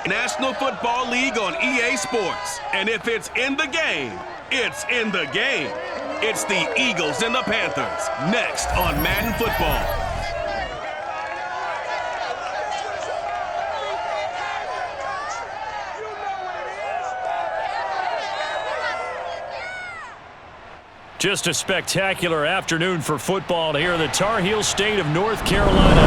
National Football League on EA Sports. And if it's in the game, it's in the game. It's the Eagles and the Panthers, next on Madden Football. Just a spectacular afternoon for football here in the Tar Heel state of North Carolina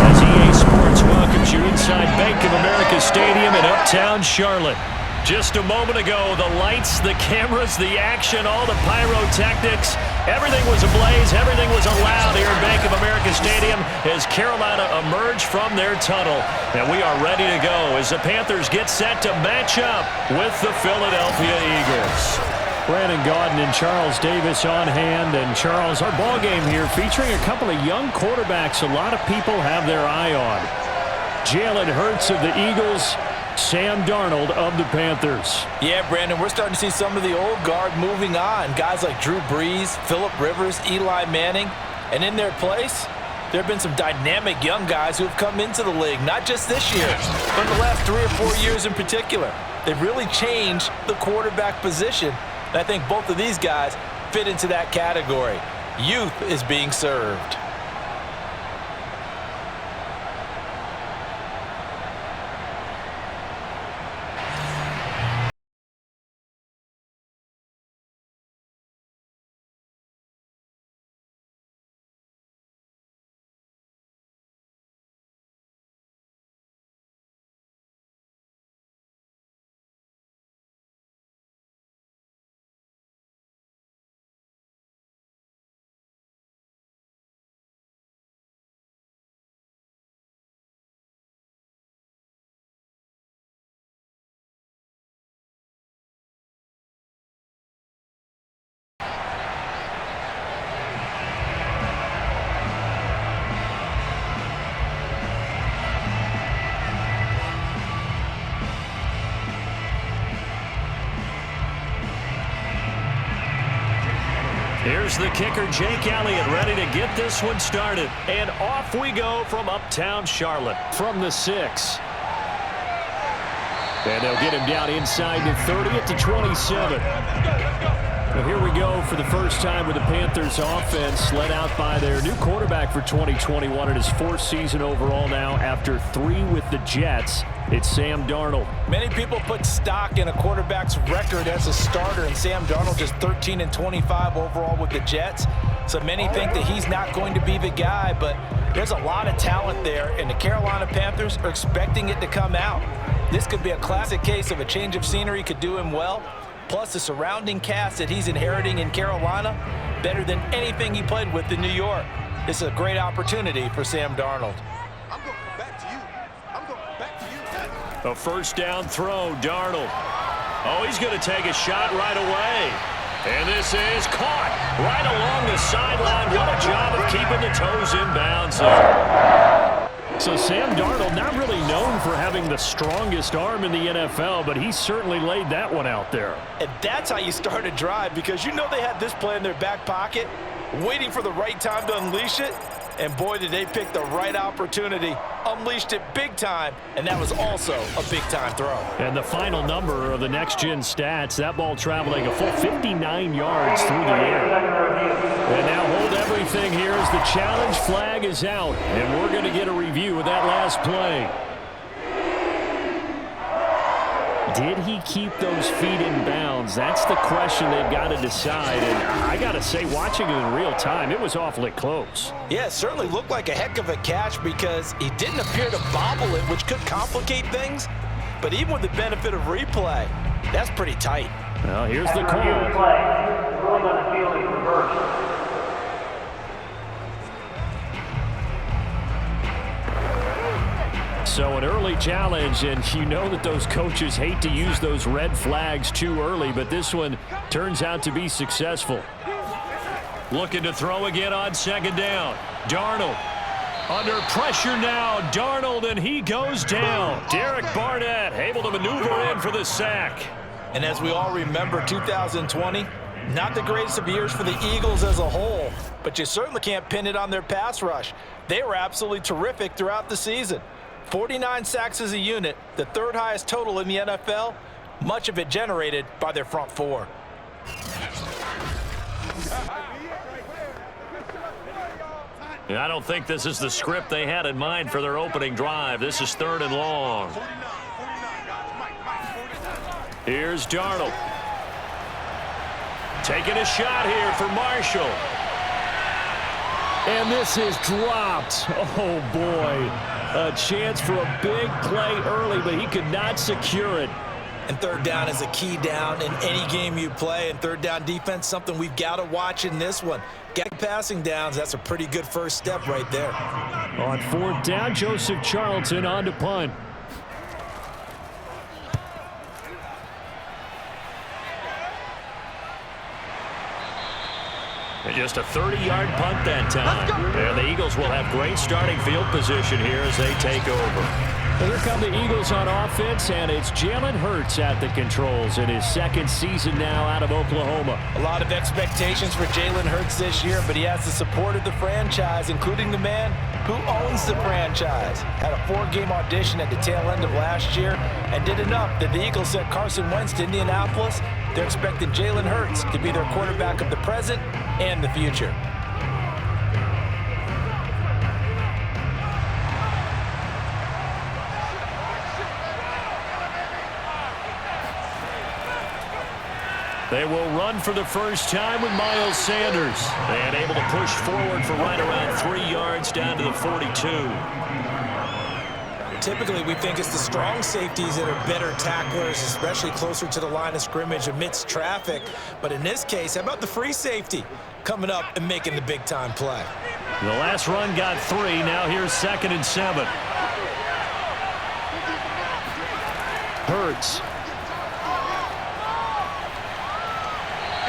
as EA Sports welcomes you inside Bank of America Stadium in uptown Charlotte. Just a moment ago, the lights, the cameras, the action, all the pyrotechnics, everything was ablaze, everything was allowed here in Bank of America Stadium as Carolina emerged from their tunnel. And we are ready to go as the Panthers get set to match up with the Philadelphia Eagles. Brandon Gaudin and Charles Davis on hand. And Charles, our ball game here featuring a couple of young quarterbacks a lot of people have their eye on. Jalen Hurts of the Eagles, Sam Darnold of the Panthers. Yeah, Brandon, we're starting to see some of the old guard moving on. Guys like Drew Brees, Phillip Rivers, Eli Manning. And in their place, there have been some dynamic young guys who have come into the league, not just this year, but in the last 3 or 4 years in particular. They've really changed the quarterback position. And I think both of these guys fit into that category. Youth is being served. Here's the kicker, Jake Elliott, ready to get this one started. And off we go from uptown Charlotte from the 6. And they'll get him down inside the 30 at the 27. Well, here we go for the first time with the Panthers offense led out by their new quarterback for 2021 in his 4th season overall now after 3 with the Jets. It's Sam Darnold. Many people put stock in a quarterback's record as a starter, and Sam Darnold just 13-25 overall with the Jets. So many think that he's not going to be the guy, but there's a lot of talent there, and the Carolina Panthers are expecting it to come out. This could be a classic case of a change of scenery could do him well. Plus the surrounding cast that he's inheriting in Carolina, better than anything he played with in New York. This is a great opportunity for Sam Darnold. I'm going back to you. I'm going back to you. A first down throw, Darnold. Oh, he's going to take a shot right away. And this is caught right along the sideline. What a job of keeping the toes in bounds there. So Sam Darnold, not really known for having the strongest arm in the NFL, but he certainly laid that one out there. And that's how you start a drive, because you know they had this play in their back pocket, waiting for the right time to unleash it. And boy, did they pick the right opportunity, unleashed it big time, and that was also a big-time throw. And the final number of the next-gen stats, that ball traveling a full 59 yards through the air. And now hold everything here as the challenge flag is out, and we're going to get a review of that last play. Did he keep those feet in bounds? That's the question they've got to decide. And I got to say, watching it in real time, it was awfully close. Yeah, it certainly looked like a heck of a catch because he didn't appear to bobble it, which could complicate things. But even with the benefit of replay, that's pretty tight. Well, here's the call. Ruling on the field is reversed. So an early challenge, and you know that those coaches hate to use those red flags too early, but this one turns out to be successful. Looking to throw again on second down. Darnold under pressure now. Darnold, and he goes down. Derek Barnett able to maneuver in for the sack. And as we all remember, 2020, not the greatest of years for the Eagles as a whole, but you certainly can't pin it on their pass rush. They were absolutely terrific throughout the season. 49 sacks as a unit, the third highest total in the NFL, much of it generated by their front four. I don't think this is the script they had in mind for their opening drive. This is 3rd and long. Here's Darnold. Taking a shot here for Marshall. And this is dropped. Oh, boy. A chance for a big play early, but he could not secure it. And third down is a key down in any game you play. And third down defense, something we've got to watch in this one. Getting passing downs, that's a pretty good first step right there. On 4th down, Joseph Charlton on to punt. And just a 30-yard punt that time. And the Eagles will have great starting field position here as they take over. Well, here come the Eagles on offense, and it's Jalen Hurts at the controls in his 2nd season now out of Oklahoma. A lot of expectations for Jalen Hurts this year, but he has the support of the franchise, including the man who owns the franchise. Had a 4-game audition at the tail end of last year and did enough that the Eagles sent Carson Wentz to Indianapolis. They're expecting Jalen Hurts to be their quarterback of the present and the future. They will run for the first time with Miles Sanders. And able to push forward for right around 3 yards down to the 42. Typically, we think it's the strong safeties that are better tacklers, especially closer to the line of scrimmage amidst traffic. But in this case, how about the free safety coming up and making the big-time play? The last run got 3. Now here's 2nd and 7. Hurts.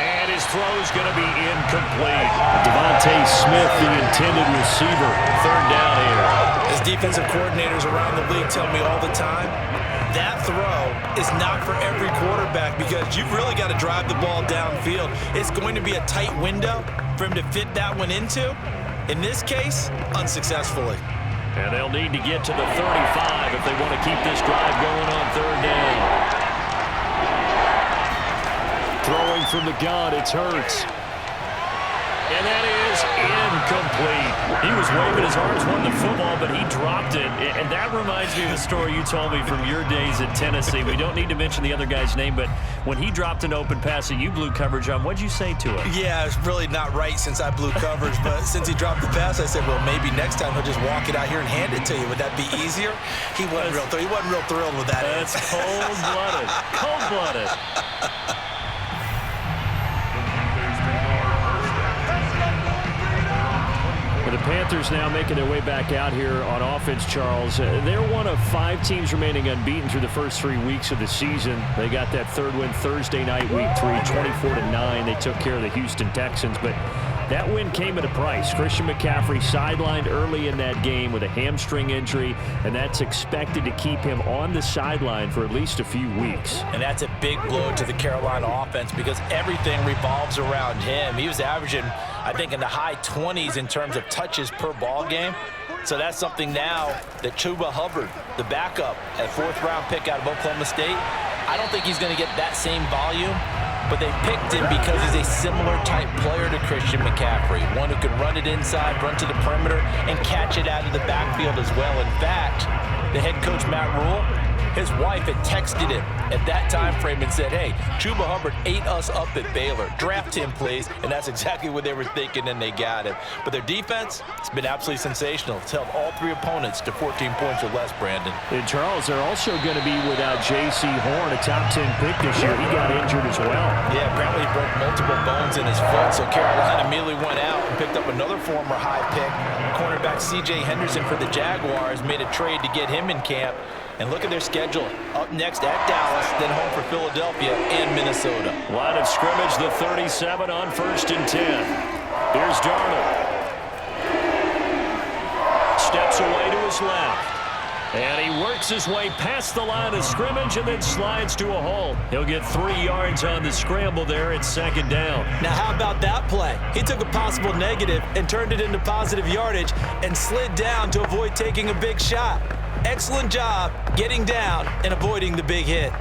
And his throw's going to be incomplete. Devontae Smith, the intended receiver. 3rd down here. As defensive coordinators around the league tell me all the time, that throw is not for every quarterback because you've really got to drive the ball downfield. It's going to be a tight window for him to fit that one into. In this case, unsuccessfully. And they'll need to get to the 35 if they want to keep this drive going on 3rd down. Throwing from the gun, it's Hurts. And that is incomplete. He was waving his arms, wanting the football, but he dropped it. And that reminds me of the story you told me from your days at Tennessee. We don't need to mention the other guy's name, but when he dropped an open pass that you blew coverage on, what'd you say to him? Yeah, it's really not right since I blew coverage, but since he dropped the pass, I said, well, maybe next time he'll just walk it out here and hand it to you. Would that be easier? He wasn't real thrilled with that. That's cold-blooded. Cold-blooded. The Panthers now making their way back out here on offense, Charles. They're one of 5 teams remaining unbeaten through the first 3 weeks of the season. They got that 3rd win Thursday night, week 3, 24-9. They took care of the Houston Texans, but that win came at a price. Christian McCaffrey sidelined early in that game with a hamstring injury, and that's expected to keep him on the sideline for at least a few weeks. And that's a big blow to the Carolina offense because everything revolves around him. He was averaging, I think, in the high 20s in terms of touches per ball game. So that's something now that Chuba Hubbard, the backup, a 4th-round pick out of Oklahoma State, I don't think he's going to get that same volume. But they picked him because he's a similar type player to Christian McCaffrey, one who can run it inside, run to the perimeter, and catch it out of the backfield as well. In fact, the head coach, Matt Rule, his wife had texted him at that time frame and said, hey, Chuba Hubbard ate us up at Baylor. Draft him, please. And that's exactly what they were thinking, and they got him. But their defense, it's been absolutely sensational. It's held all 3 opponents to 14 points or less, Brandon. And Charles, they're also going to be without J.C. Horn, a top 10 pick this year. He got injured as well. Yeah, apparently he broke multiple bones in his foot, so Carolina immediately went out and picked up another former high pick. Cornerback C.J. Henderson for the Jaguars made a trade to get him in camp. And look at their schedule. Up next at Dallas, then home for Philadelphia and Minnesota. Line of scrimmage, the 37 on 1st and 10. Here's Darnold. Steps away to his left. And he works his way past the line of scrimmage and then slides to a hole. He'll get 3 yards on the scramble there at 2nd down. Now how about that play? He took a possible negative and turned it into positive yardage and slid down to avoid taking a big shot. excellent job getting down and avoiding the big hit.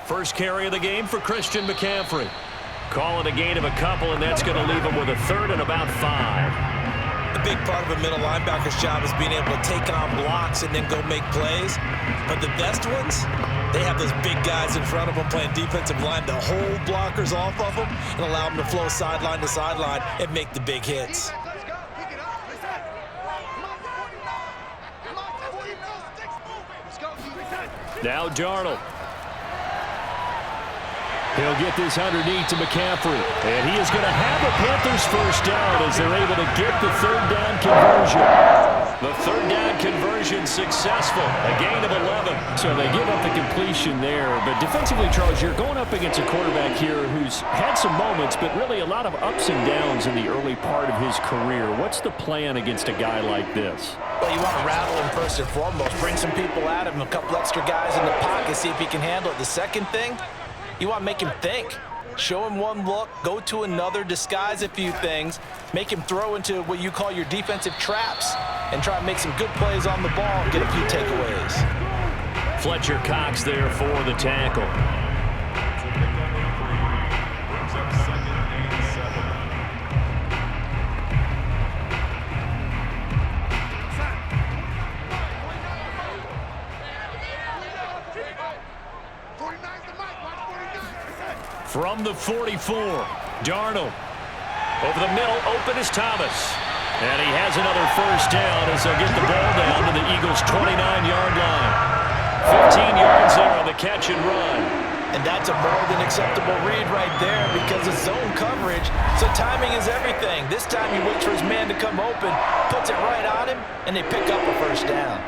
First carry of the game for Christian McCaffrey. Call it a gain of a couple, and that's going to leave him with a third and about 5. A big part of a middle linebacker's job is being able to take on blocks and then go make plays. But the best ones, they have those big guys in front of them playing defensive line to hold blockers off of them and allow them to flow sideline to sideline and make the big hits. Now Darnold. He'll get this underneath to McCaffrey. And he is going to have a Panthers first down as they're able to get the third down conversion. The third down conversion successful. A gain of 11. So they give up the completion there. But defensively, Charles, you're going up against a quarterback here who's had some moments, but really a lot of ups and downs in the early part of his career. What's the plan against a guy like this? Well, you want to rattle him first and foremost. Bring some people at him, a couple extra guys in the pocket, see if he can handle it. The second thing, you want to make him think. Show him one look, go to another, disguise a few things, make him throw into what you call your defensive traps, and try to make some good plays on the ball and get a few takeaways. Fletcher Cox there for the tackle. From the 44, Darnold. Over the middle, open is Thomas. And he has another first down as they'll get the ball down to the Eagles' 29-yard line. 15 yards there on the catch and run. And that's a more than acceptable read right there because of zone coverage. So timing is everything. This time he waits for his man to come open, puts it right on him, and they pick up a first down.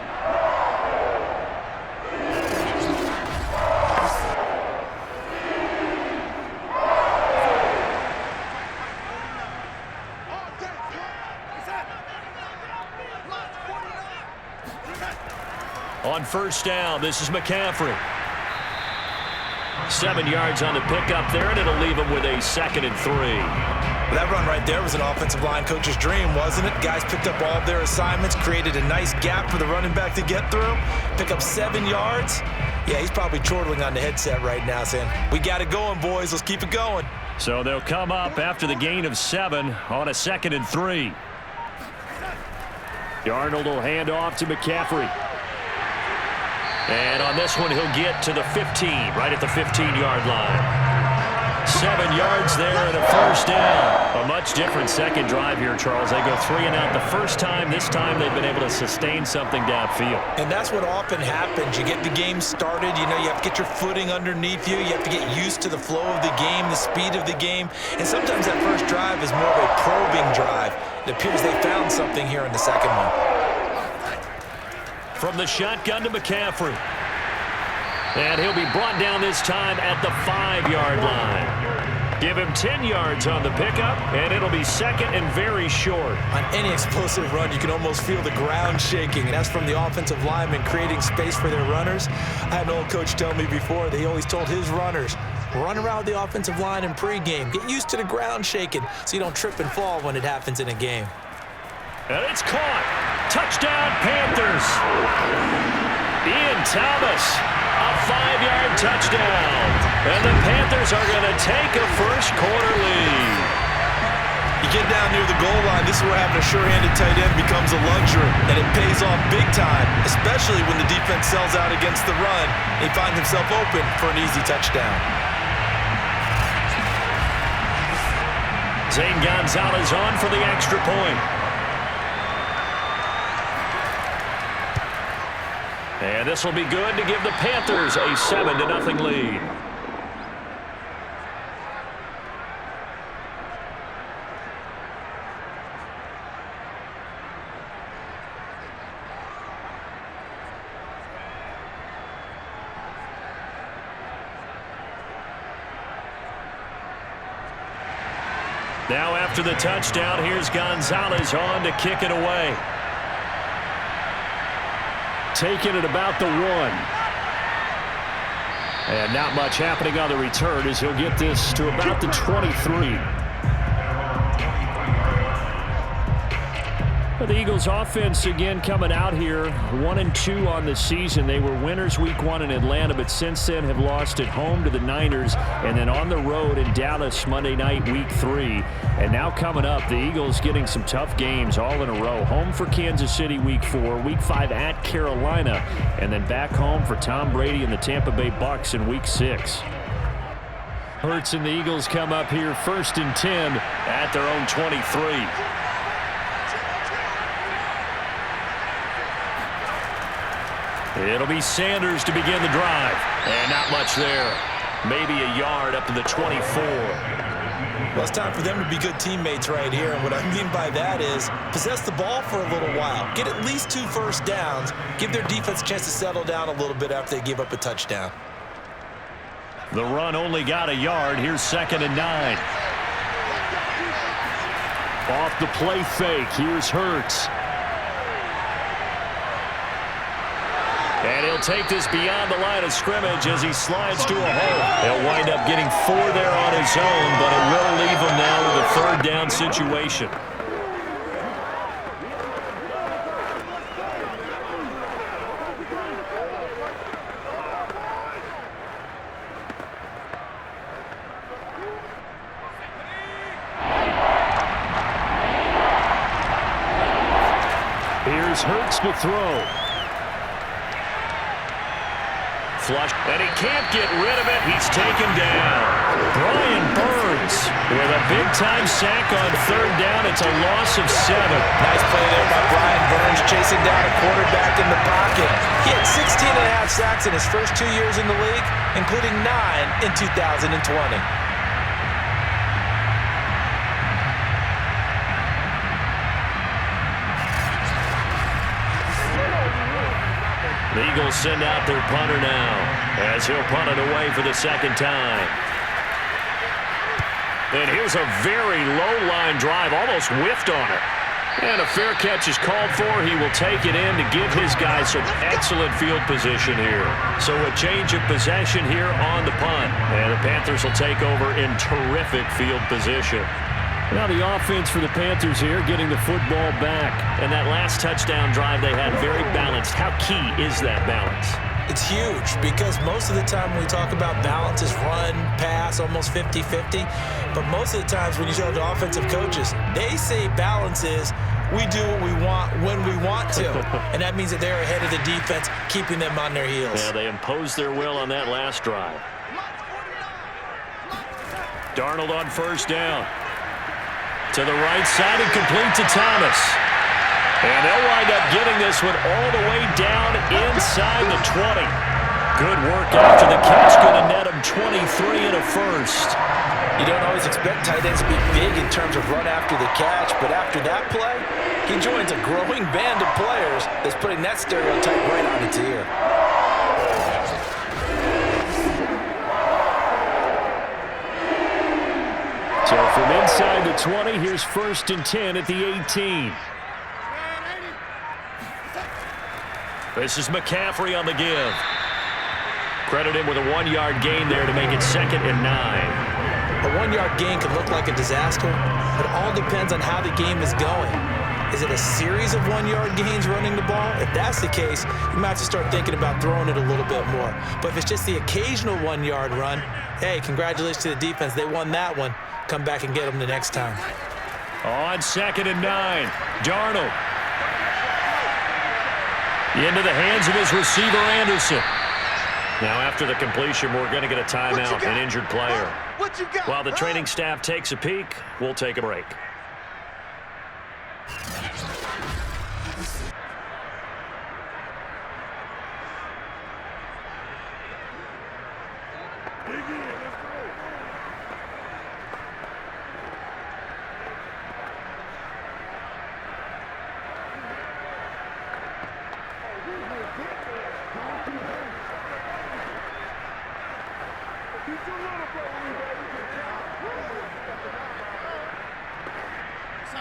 On first down, this is McCaffrey. 7 yards on the pickup there, and it'll leave him with a 2nd and 3. That run right there was an offensive line coach's dream, wasn't it? Guys picked up all of their assignments, created a nice gap for the running back to get through, pick up 7 yards. Yeah, he's probably chortling on the headset right now saying, we got it going, boys. Let's keep it going. So they'll come up after the gain of 7 on a 2nd and 3. Darnold will hand off to McCaffrey. And on this one, he'll get to the 15, right at the 15-yard line. 7 yards there and a first down. A much different second drive here, Charles. They go 3 and out the first time. This time they've been able to sustain something downfield. And that's what often happens. You get the game started. You know, you have to get your footing underneath you. You have to get used to the flow of the game, the speed of the game. And sometimes that first drive is more of a probing drive. It appears they found something here in the second one. From the shotgun to McCaffrey. And he'll be brought down this time at the 5-yard line. Give him 10 yards on the pickup, and it'll be 2nd and very short. On any explosive run, you can almost feel the ground shaking, and that's from the offensive linemen creating space for their runners. I had an old coach tell me before that he always told his runners, run around the offensive line in pregame. Get used to the ground shaking so you don't trip and fall when it happens in a game. And it's caught. Touchdown, Panthers. Ian Thomas, a 5-yard touchdown. And the Panthers are going to take a first quarter lead. You get down near the goal line, this is where having a sure-handed tight end becomes a luxury, and it pays off big time, especially when the defense sells out against the run. He finds himself open for an easy touchdown. Zane Gonzalez on for the extra point. And this will be good to give the Panthers a 7-0 lead. Now after the touchdown, here's Gonzalez on to kick it away. Taking it about the 1. And not much happening on the return as he'll get this to about the 23. The Eagles offense again coming out here 1-2 on the season. They were winners week 1 in Atlanta, but since then have lost at home to the Niners and then on the road in Dallas Monday night week 3. And now coming up, the Eagles getting some tough games all in a row. Home for Kansas City week 4, week 5 at Carolina, and then back home for Tom Brady and the Tampa Bay Bucs in week 6. Hurts and the Eagles come up here 1st and 10 at their own 23. It'll be Sanders to begin the drive. And not much there. Maybe a yard up to the 24. Well, it's time for them to be good teammates right here. And what I mean by that is possess the ball for a little while. Get at least 2 first downs. Give their defense a chance to settle down a little bit after they give up a touchdown. The run only got a yard. Here's 2nd and 9. Off the play fake. Here's Hurts. And he'll take this beyond the line of scrimmage as he slides to a hole. He'll wind up getting 4 there on his own, but it will leave him now with a 3rd down situation. Here's Hurts to throw. Flush, and he can't get rid of it. He's taken down. Brian Burns with a big-time sack on 3rd down. It's a loss of 7. Nice play there by Brian Burns, chasing down a quarterback in the pocket. He had 16.5 sacks in his first 2 years in the league, including 9 in 2020. The Eagles send out their punter now as he'll punt it away for the 2nd time. And here's a very low-line drive, almost whiffed on it. And a fair catch is called for. He will take it in to give his guys some excellent field position here. So a change of possession here on the punt. And the Panthers will take over in terrific field position. Now the offense for the Panthers here getting the football back. And that last touchdown drive they had very balanced. How key is that balance? It's huge because most of the time when we talk about balance is run, pass, almost 50-50. But most of the times when you talk to offensive coaches, they say balance is we do what we want when we want to. And that means that they're ahead of the defense, keeping them on their heels. Yeah, they imposed their will on that last drive. Darnold on 1st down. To the right side and complete to Thomas. And they'll wind up getting this one all the way down inside the 20. Good work after the catch. Going to net him 23 and a 1st. You don't always expect tight ends to be big in terms of run after the catch, but after that play, he joins a growing band of players that's putting that stereotype right on its ear. So from inside the 20, here's 1st and 10 at the 18. This is McCaffrey on the give. Credit him with a 1-yard gain there to make it 2nd and 9. A 1-yard gain can look like a disaster. It all depends on how the game is going. Is it a series of 1-yard gains running the ball? If that's the case, you might have to start thinking about throwing it a little bit more. But if it's just the occasional 1-yard run, hey, congratulations to the defense. They won that one. Come back and get them the next time. On 2nd and 9, Darnold. Into the hands of his receiver, Anderson. Now after the completion, we're going to get a timeout, an injured player. While the training staff takes a peek, we'll take a break.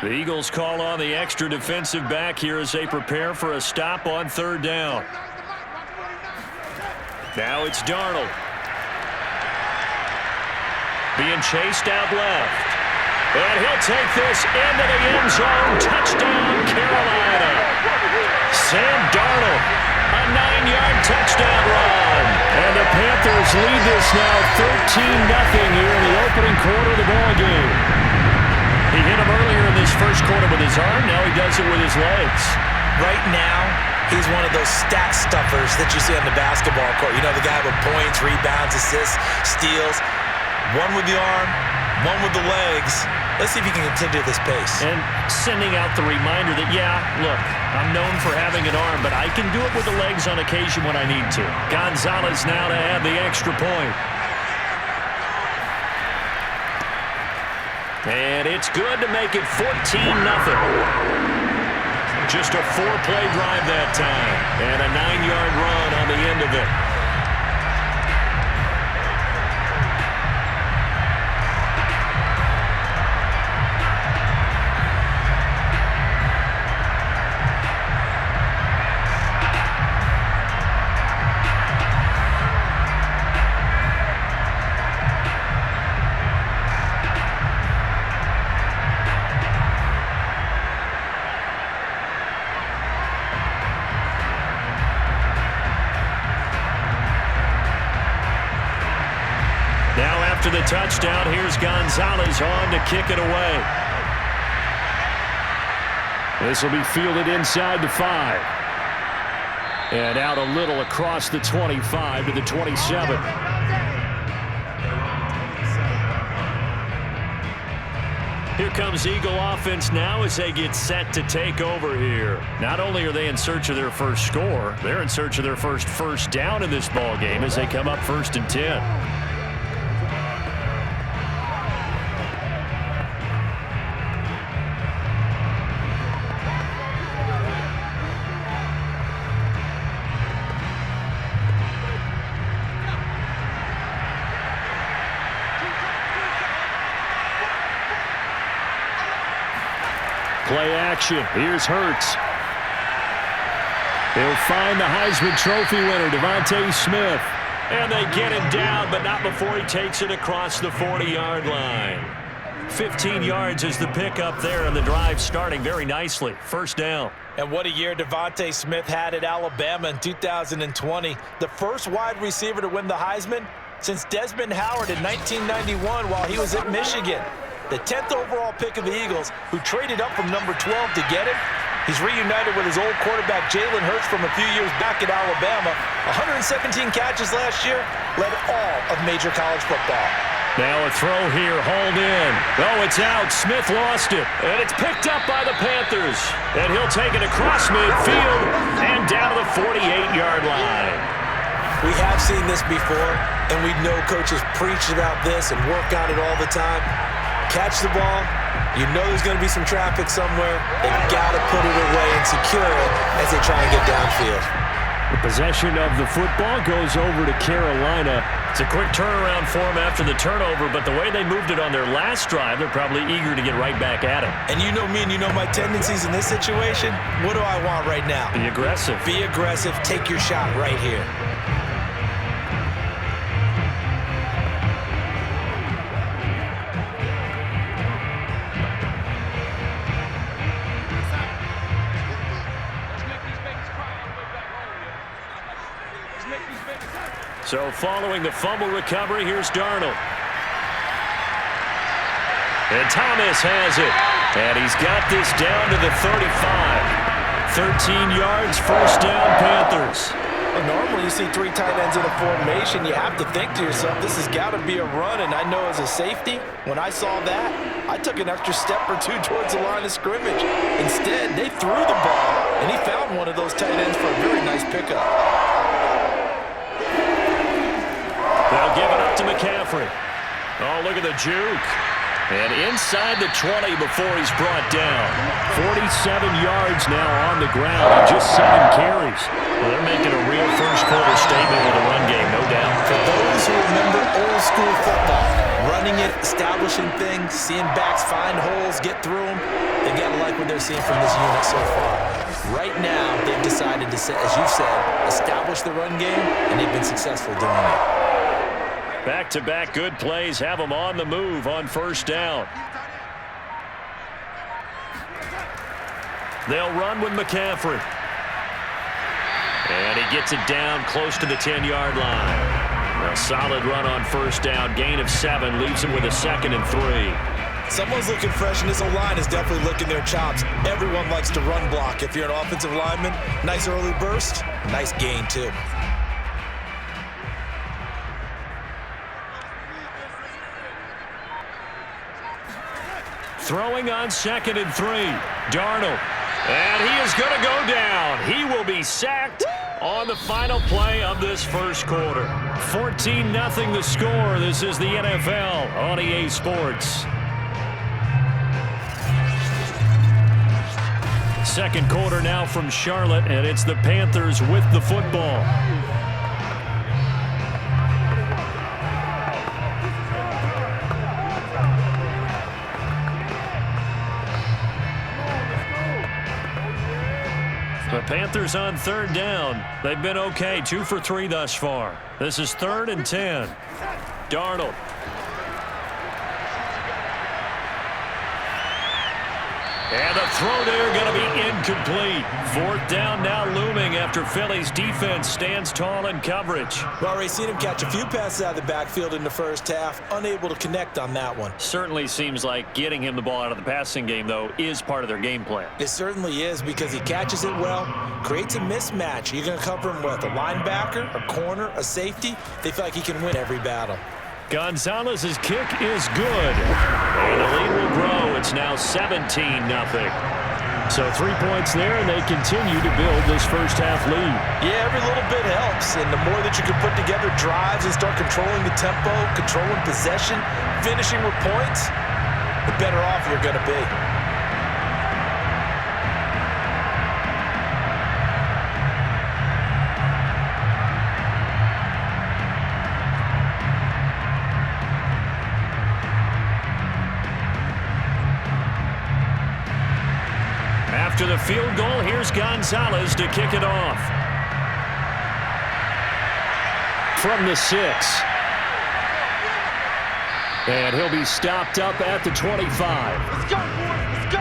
The Eagles call on the extra defensive back here as they prepare for a stop on 3rd down. Now it's Darnold. being chased out left. And he'll take this into the end zone. Touchdown, Carolina. Sam Darnold, a 9-yard touchdown run. And the Panthers lead this now 13-0 here in the opening quarter of the ballgame. He hit him earlier in this first quarter with his arm. Now he does it with his legs. Right now, he's one of those stat stuffers that you see on the basketball court. You know, the guy with points, rebounds, assists, steals. One with the arm, one with the legs. Let's see if he can continue this pace. And sending out the reminder that, yeah, look, I'm known for having an arm, but I can do it with the legs on occasion when I need to. Gonzalez now to add the extra point. And it's good to make it 14-0. Just a 4-play drive that time. And a 9-yard run on the end of it. After the touchdown, here's Gonzalez on to kick it away. This will be fielded inside the 5. And out a little across the 25 to the 27. Here comes Eagle offense now as they get set to take over here. Not only are they in search of their first score, they're in search of their first down in this ball game as they come up 1st and 10. Play action. Here's Hurts. He'll find the Heisman Trophy winner, Devontae Smith. And they get him down, but not before he takes it across the 40-yard line. 15 yards is the pickup there, and the drive starting very nicely. First down. And what a year Devontae Smith had at Alabama in 2020. The first wide receiver to win the Heisman since Desmond Howard in 1991 while he was at Michigan. The 10th overall pick of the Eagles, who traded up from number 12 to get him. He's reunited with his old quarterback, Jalen Hurts, from a few years back at Alabama. 117 catches last year, led all of major college football. Now a throw here, hauled in. Oh, it's out. Smith lost it. And it's picked up by the Panthers. And he'll take it across midfield and down to the 48-yard line. We have seen this before, and we know coaches preach about this and work on it all the time. Catch the ball. You know there's going to be some traffic somewhere. They've got to put it away and secure it as they try and get downfield. The possession of the football goes over to Carolina. It's a quick turnaround for them after the turnover, but the way they moved it on their last drive, they're probably eager to get right back at it. And you know me and you know my tendencies in this situation. What do I want right now? Be aggressive. Be aggressive. Take your shot right here. So following the fumble recovery, here's Darnold. And Thomas has it. And he's got this down to the 35. 13 yards, first down, Panthers. Well, normally you see 3 tight ends in a formation. You have to think to yourself, this has got to be a run. And I know as a safety, when I saw that, I took an extra step or 2 towards the line of scrimmage. Instead, they threw the ball, and he found one of those tight ends for a very nice pickup. They'll give it up to McCaffrey. Oh, look at the juke. And inside the 20 before he's brought down. 47 yards now on the ground and just 7 carries. Well, they're making a real first-quarter statement with a run game, no doubt. For those who remember old-school football, running it, establishing things, seeing backs find holes, get through them, they've got to like what they're seeing from this unit so far. Right now, they've decided to, as you said, establish the run game, and they've been successful doing it. Back-to-back good plays have them on the move on first down. They'll run with McCaffrey. And he gets it down close to the 10-yard line. A solid run on first down. Gain of 7 leaves him with a 2nd and 3. Someone's looking fresh, and this O-line is definitely licking their chops. Everyone likes to run block. If you're an offensive lineman, nice early burst, nice gain too. Throwing on 2nd and 3. Darnold. And he is going to go down. He will be sacked on the final play of this first quarter. 14-0 the score. This is the NFL on EA Sports. Second quarter now from Charlotte, and it's the Panthers with the football. The Panthers on third down. They've been okay, 2 for 3 thus far. This is 3rd and 10. Darnold. And the throw there going to be incomplete. 4th down now looming after Philly's defense stands tall in coverage. We've already seen him catch a few passes out of the backfield in the first half. Unable to connect on that one. Certainly seems like getting him the ball out of the passing game, though, is part of their game plan. It certainly is because he catches it well, creates a mismatch. You're going to cover him with a linebacker, a corner, a safety. They feel like he can win every battle. Gonzalez's kick is good. And the lead will grow. It's now 17-0. So 3 points there, and they continue to build this first half lead. Yeah, every little bit helps. And the more that you can put together drives and start controlling the tempo, controlling possession, finishing with points, the better off you're going to be. After the field goal, here's Gonzalez to kick it off. From the 6. And he'll be stopped up at the 25. Let's go, boys. Let's go.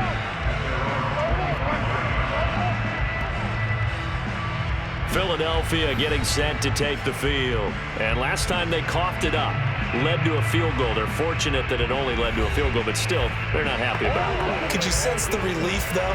Philadelphia getting set to take the field. And last time they coughed it up, led to a field goal. They're fortunate that it only led to a field goal, but still, they're not happy about it. Could you sense the relief, though,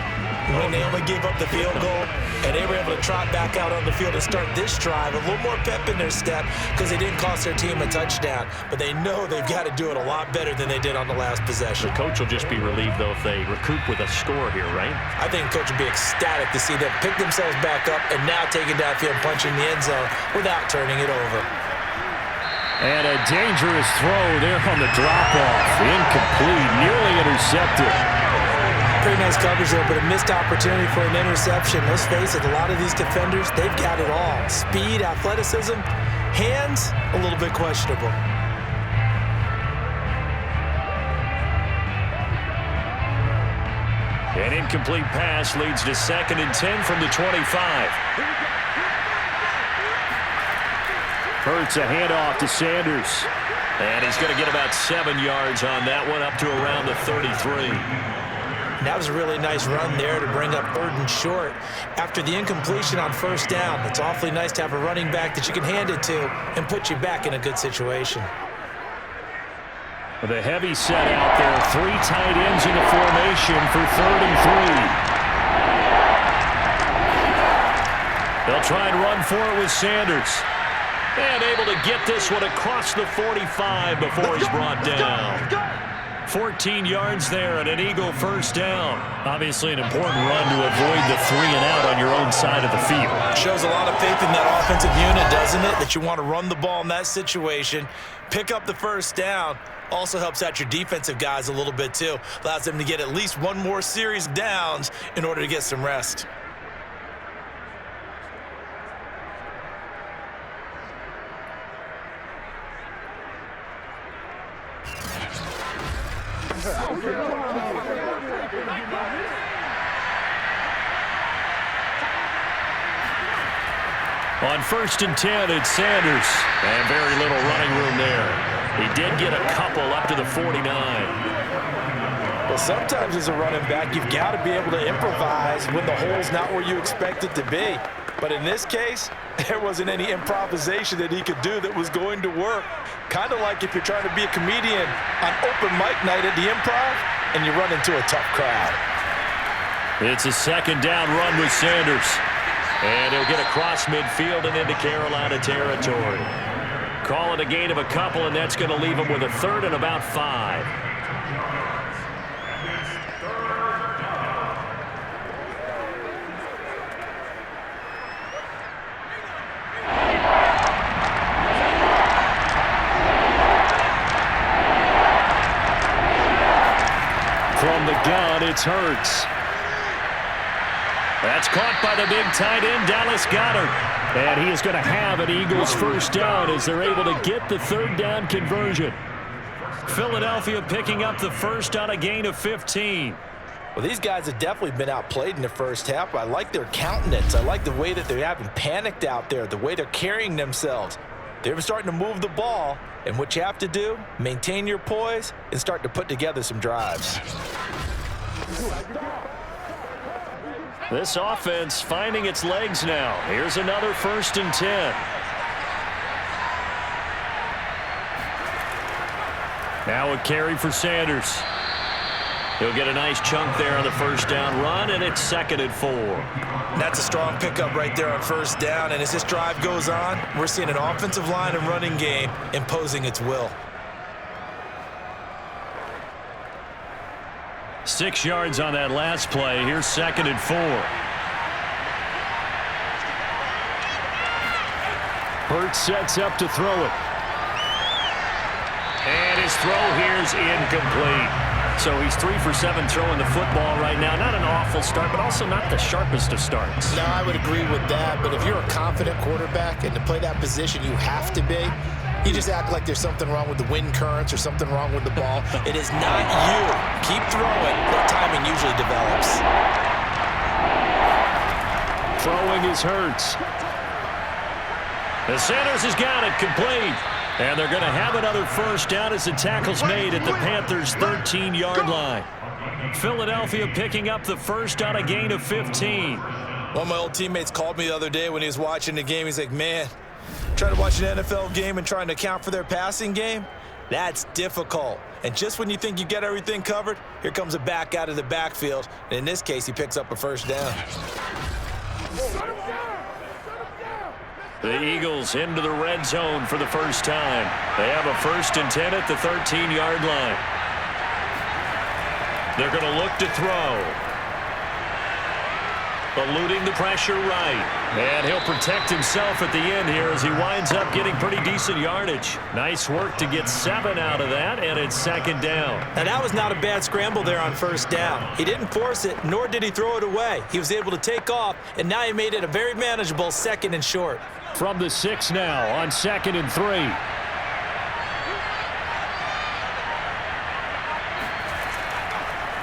when they only gave up the field goal and they were able to trot back out on the field and start this drive? A little more pep in their step because they didn't cost their team a touchdown, but they know they've got to do it a lot better than they did on the last possession. The coach will just be relieved, though, if they recoup with a score here, right? I think the coach will be ecstatic to see them pick themselves back up and now take it downfield, punching the end zone without turning it over. And a dangerous throw there on the drop-off. Incomplete, nearly intercepted. Pretty nice coverage there, but a missed opportunity for an interception. Let's face it, a lot of these defenders, they've got it all. Speed, athleticism, hands, a little bit questionable. An incomplete pass leads to 2nd and 10 from the 25. Hurts a handoff to Sanders. And he's going to get about 7 yards on that one, up to around the 33. That was a really nice run there to bring up 3rd and short. After the incompletion on first down, it's awfully nice to have a running back that you can hand it to and put you back in a good situation. With a heavy set out there, 3 tight ends in the formation for 3rd and 3. They'll try and run for it with Sanders. And able to get this one across the 45 before he's brought down. 14 yards there and an Eagle first down. Obviously an important run to avoid the 3 and out on your own side of the field. Shows a lot of faith in that offensive unit, doesn't it? That you want to run the ball in that situation, pick up the first down. Also helps out your defensive guys a little bit too. Allows them to get at least one more series of downs in order to get some rest. On 1st and 10, it's Sanders. And very little running room there. He did get a couple up to the 49. Well, sometimes as a running back, you've got to be able to improvise when the hole's not where you expect it to be. But in this case, there wasn't any improvisation that he could do that was going to work. Kind of like if you're trying to be a comedian on open mic night at the Improv and you run into a tough crowd. It's a 2nd down run with Sanders. And he'll get across midfield and into Carolina territory. Call it a gain of a couple, and that's going to leave him with a 3rd and about 5. From the gun, it's Hurts. That's caught by the big tight end, Dallas Goedert. And he is going to have an Eagles 1st down as they're able to get the 3rd down conversion. Philadelphia picking up the 1st on a gain of 15. Well, these guys have definitely been outplayed in the first half. I like their countenance. I like the way that they're having panicked out there, the way they're carrying themselves. They're starting to move the ball, and what you have to do, maintain your poise and start to put together some drives. This offense finding its legs now. Here's another 1st and 10. Now a carry for Sanders. He'll get a nice chunk there on the 1st down run, and it's 2nd and 4. That's a strong pickup right there on 1st down, and as this drive goes on, we're seeing an offensive line and running game imposing its will. 6 yards on that last play. Here's 2nd and 4. Hurts sets up to throw it. And his throw here's incomplete. So he's 3 for 7 throwing the football right now. Not an awful start, but also not the sharpest of starts. No, I would agree with that. But if you're a confident quarterback and to play that position, you have to be. You just act like there's something wrong with the wind currents or something wrong with the ball. It is not you. Keep throwing. That timing usually develops. Throwing is Hurts. The Sanders has got it complete. And they're going to have another 1st down as the tackle's made at the Panthers' 13-yard line. Philadelphia picking up the 1st on a gain of 15. One of my old teammates called me the other day when he was watching the game. He's like, man, trying to watch an NFL game and trying to account for their passing game, that's difficult. And just when you think you get everything covered, here comes a back out of the backfield. And in this case, he picks up a 1st down. The Eagles into the red zone for the first time. They have a 1st and 10 at the 13-yard line. They're going to look to throw. Eluding the pressure right. And he'll protect himself at the end here as he winds up getting pretty decent yardage. Nice work to get 7 out of that, and it's 2nd down. Now, that was not a bad scramble there on 1st down. He didn't force it, nor did he throw it away. He was able to take off, and now he made it a very manageable 2nd and short. From the 6 now on 2nd and 3.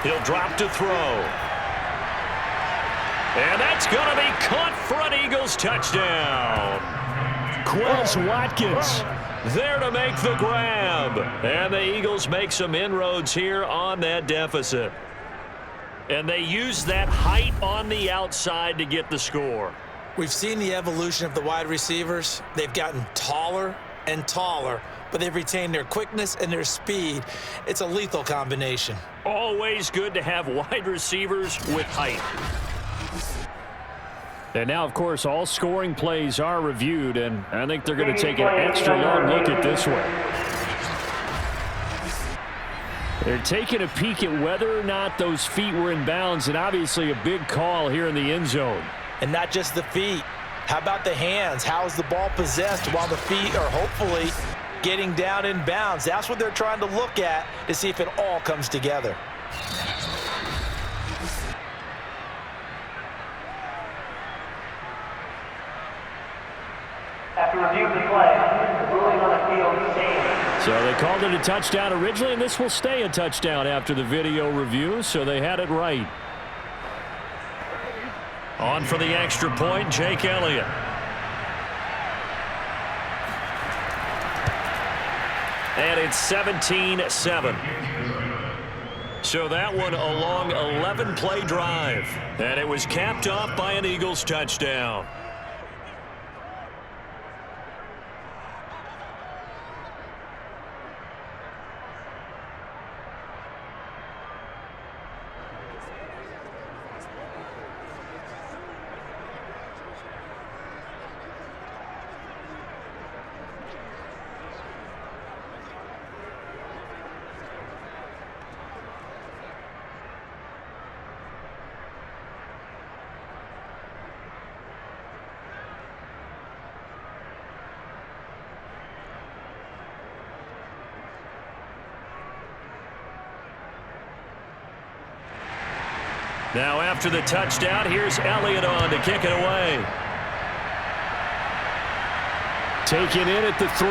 He'll drop to throw. And that's going to be caught for an Eagles touchdown. Quez Watkins there to make the grab. And the Eagles make some inroads here on that deficit. And they use that height on the outside to get the score. We've seen the evolution of the wide receivers. They've gotten taller and taller, but they've retained their quickness and their speed. It's a lethal combination. Always good to have wide receivers with height. And now, of course, all scoring plays are reviewed, and I think they're going to take an extra long look at this one. They're taking a peek at whether or not those feet were in bounds, and obviously a big call here in the end zone. And not just the feet. How about the hands? How is the ball possessed while the feet are hopefully getting down in bounds? That's what they're trying to look at to see if it all comes together. After review the play, the ruling on the field stands. So they called it a touchdown originally, and this will stay a touchdown after the video review, so they had it right. On for the extra point, Jake Elliott. And it's 17-7. So that one a long 11-play drive. And it was capped off by an Eagles touchdown. Now after the touchdown, here's Elliott on to kick it away. Taken in at the 3.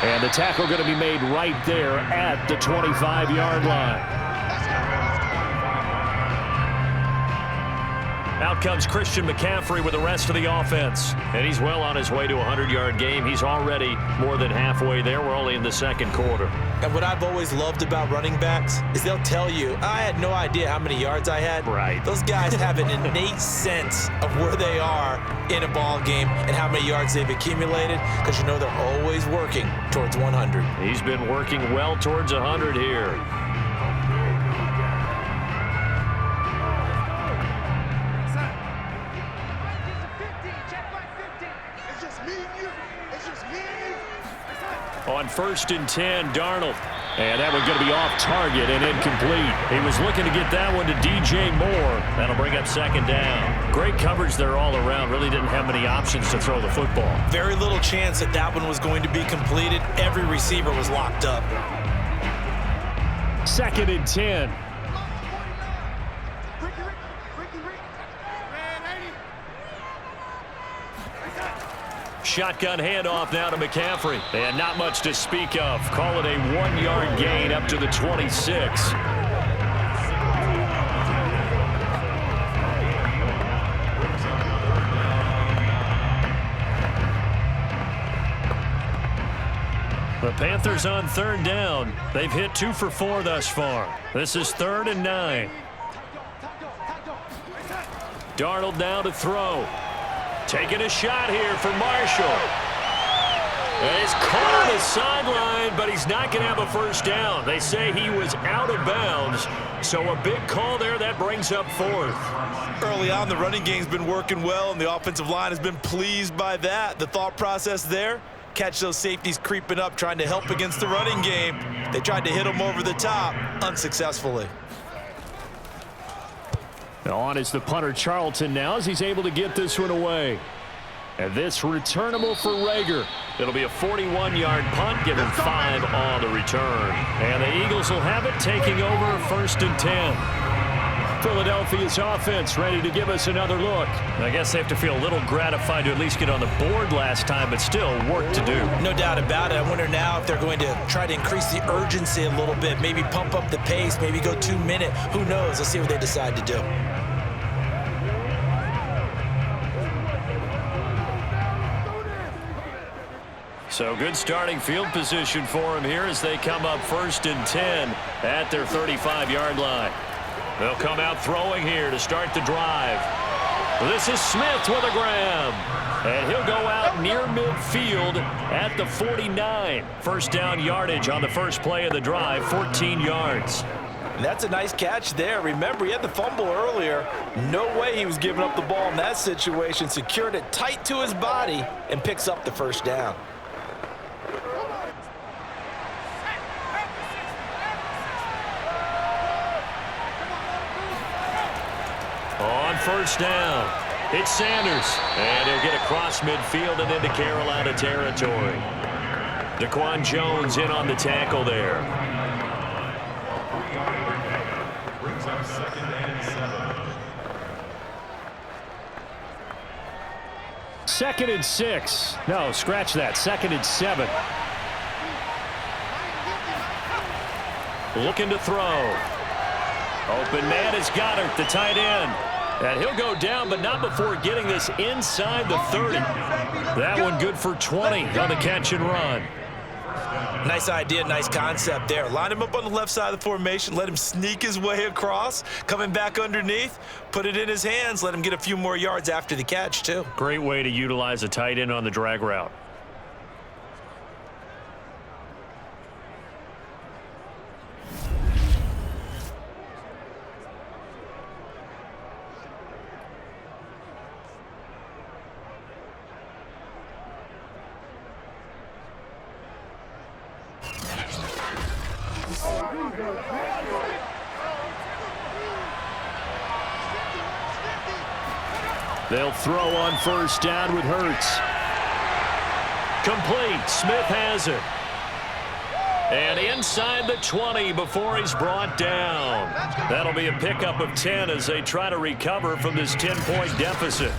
And the tackle going to be made right there at the 25-yard line. Out comes Christian McCaffrey with the rest of the offense. And he's well on his way to a 100-yard game. He's already more than halfway there. We're only in the second quarter. And what I've always loved about running backs is they'll tell you, I had no idea how many yards I had. Right. Those guys have an innate sense of where they are in a ball game and how many yards they've accumulated, because you know they're always working towards 100. He's been working well towards 100 here. On 1st and 10, Darnold. And that one's going to be off target and incomplete. He was looking to get that one to DJ Moore. That'll bring up second down. Great coverage there all around. Really didn't have many options to throw the football. Very little chance that that one was going to be completed. Every receiver was locked up. 2nd and 10. Shotgun handoff now to McCaffrey. And not much to speak of. Call it a 1-yard gain up to the 26. The Panthers on 3rd down. They've hit 2 for 4 thus far. This is 3rd and 9. Darnold now to throw. Taking a shot here for Marshall. And he's caught on the sideline, but he's not going to have a first down. They say he was out of bounds. So a big call there that brings up 4th. Early on, the running game's been working well, and the offensive line has been pleased by that. The thought process there, catch those safeties creeping up, trying to help against the running game. They tried to hit them over the top, unsuccessfully. On is the punter Charlton now as he's able to get this one away. And this returnable for Rager. It'll be a 41-yard punt, give him 5 on the return. And the Eagles will have it, taking over 1st and 10. Philadelphia's offense ready to give us another look. I guess they have to feel a little gratified to at least get on the board last time, but still work to do. No doubt about it. I wonder now if they're going to try to increase the urgency a little bit, maybe pump up the pace, maybe go 2-minute. Who knows? Let's see what they decide to do. So good starting field position for him here as they come up 1st and 10 at their 35-yard line. They'll come out throwing here to start the drive. This is Smith with a grab. And he'll go out near midfield at the 49. First down yardage on the first play of the drive, 14 yards. That's a nice catch there. Remember, he had the fumble earlier. No way he was giving up the ball in that situation. Secured it tight to his body and picks up the first down. On first down, it's Sanders. And he'll get across midfield and into Carolina territory. Daquan Jones in on the tackle there. Brings up 2nd and 7. 2nd and 6. No, scratch that. 2nd and 7. Looking to throw. Open man is Goddard, the tight end. And he'll go down, but not before getting this inside the 30. That one good for 20 on the catch and run. Nice idea, nice concept there. Line him up on the left side of the formation, let him sneak his way across, coming back underneath, put it in his hands, let him get a few more yards after the catch, too. Great way to utilize a tight end on the drag route. They'll throw on first down with Hurts. Complete. Smith has it. And inside the 20 before he's brought down. That'll be a pickup of 10 as they try to recover from this 10-point deficit.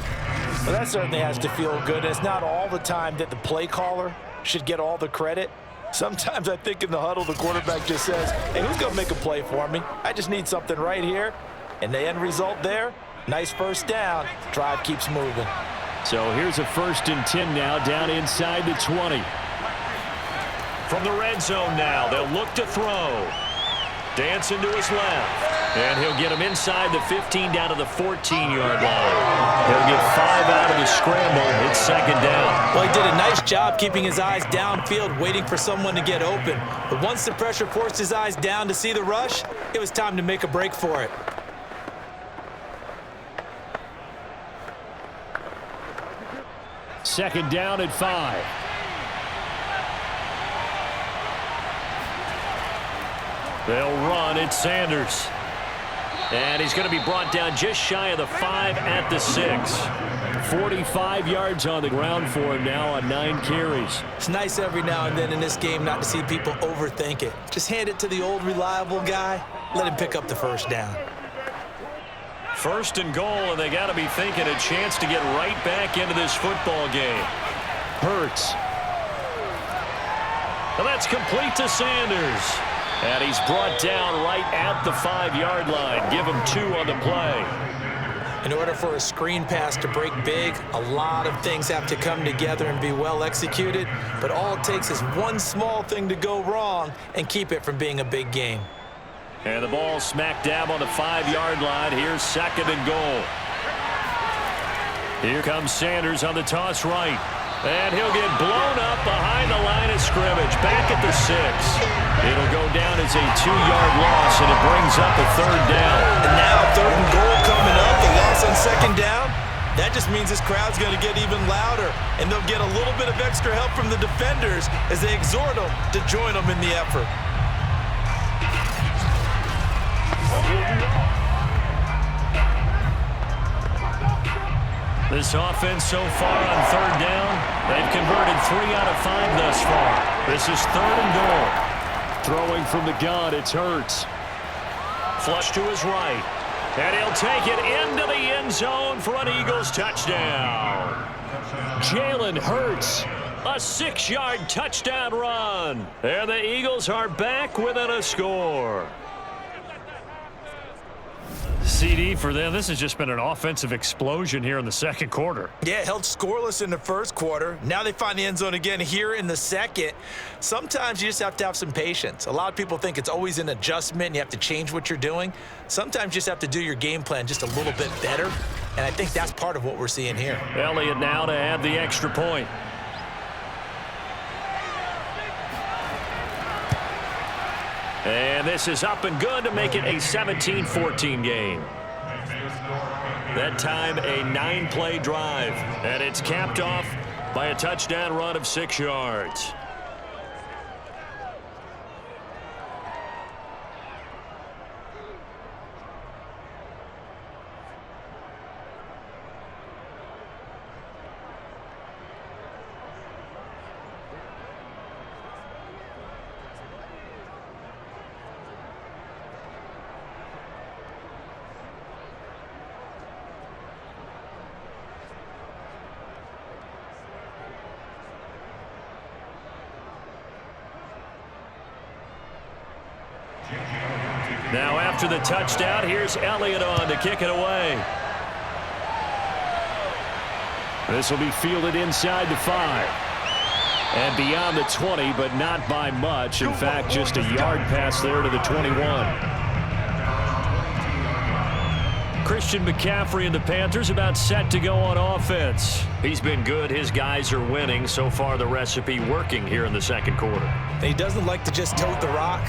Well, that certainly has to feel good. It's not all the time that the play caller should get all the credit. Sometimes I think in the huddle, the quarterback just says, hey, who's going to make a play for me? I just need something right here. And the end result there, nice first down. Drive keeps moving. So here's a 1st and 10 now down inside the 20. From the red zone now, they'll look to throw. Dancing to his left. And he'll get him inside the 15 down to the 14-yard line. He'll get 5 out of the scramble. It's 2nd down. Well, he did a nice job keeping his eyes downfield, waiting for someone to get open. But once the pressure forced his eyes down to see the rush, it was time to make a break for it. Second down at 5. They'll run at Sanders. And he's going to be brought down just shy of the 5 at the 6. 45 yards on the ground for him now on 9 carries. It's nice every now and then in this game not to see people overthink it. Just hand it to the old reliable guy. Let him pick up the first down. 1st and goal, and they got to be thinking a chance to get right back into this football game. Hurts. And that's complete to Sanders. And he's brought down right at the 5-yard line. Give him 2 on the play. In order for a screen pass to break big, a lot of things have to come together and be well executed. But all it takes is one small thing to go wrong and keep it from being a big game. And the ball smack dab on the 5-yard line. Here's 2nd and goal. Here comes Sanders on the toss right. And he'll get blown up behind the line of scrimmage. Back at the 6. It'll go down as a 2-yard loss, and it brings up a 3rd down. And now 3rd and goal coming up. The loss on 2nd down. That just means this crowd's going to get even louder. And they'll get a little bit of extra help from the defenders as they exhort them to join them in the effort. This offense so far on 3rd down, they've converted 3 out of 5 thus far. This is 3rd and goal. Throwing from the gun, it's Hurts. Flush to his right. And he'll take it into the end zone for an Eagles touchdown. Jalen Hurts, a 6-yard touchdown run. And the Eagles are back within a score. CD for them. This has just been an offensive explosion here in the 2nd quarter. Yeah, held scoreless in the 1st quarter. Now they find the end zone again here in the 2nd. Sometimes you just have to have some patience. A lot of people think it's always an adjustment. And you have to change what you're doing. Sometimes you just have to do your game plan just a little bit better. And I think that's part of what we're seeing here. Elliott now to add the extra point. And this is up and good to make it a 17-14 game. That time a 9-play drive. And it's capped off by a touchdown run of 6 yards. Now after the touchdown, here's Elliott on to kick it away. This will be fielded inside the 5. And beyond the 20, but not by much. In fact, just a yard pass there to the 21. Christian McCaffrey and the Panthers about set to go on offense. He's been good. His guys are winning. So far, the recipe working here in the second quarter. He doesn't like to just tote the rock.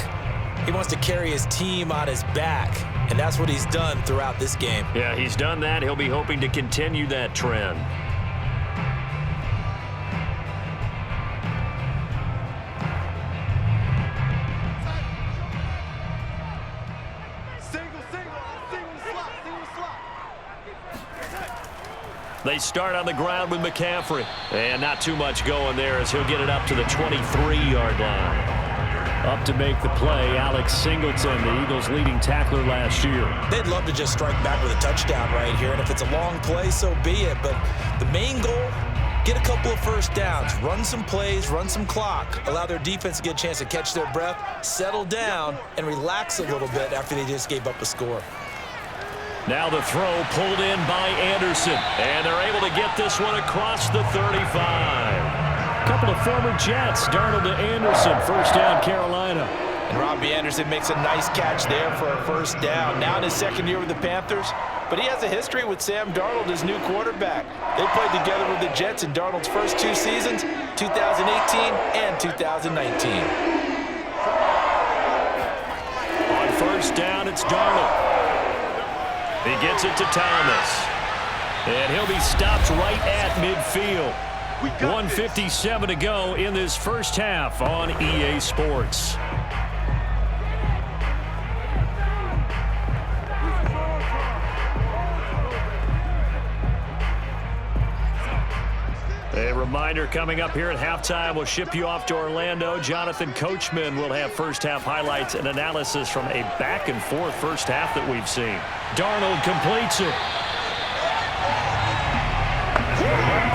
He wants to carry his team on his back, and that's what he's done throughout this game. Yeah, he's done that. He'll be hoping to continue that trend. They start on the ground with McCaffrey. And not too much going there as he'll get it up to the 23-yard line. Up to make the play, Alex Singleton, the Eagles' leading tackler last year. They'd love to just strike back with a touchdown right here, and if it's a long play, so be it. But the main goal, get a couple of first downs, run some plays, run some clock, allow their defense to get a chance to catch their breath, settle down, and relax a little bit after they just gave up a score. Now the throw pulled in by Anderson, and they're able to get this one across the 35. A couple of former Jets, Darnold to Anderson, first down Carolina. And Robbie Anderson makes a nice catch there for a first down. Now in his second year with the Panthers, but he has a history with Sam Darnold, his new quarterback. They played together with the Jets in Darnold's first two seasons, 2018 and 2019. On first down, it's Darnold. He gets it to Thomas. And he'll be stopped right at midfield. 1:57 to go in this first half on EA Sports. A reminder coming up here at halftime, we'll ship you off to Orlando. Jonathan Coachman will have first half highlights and analysis from a back and forth first half that we've seen. Darnold completes it.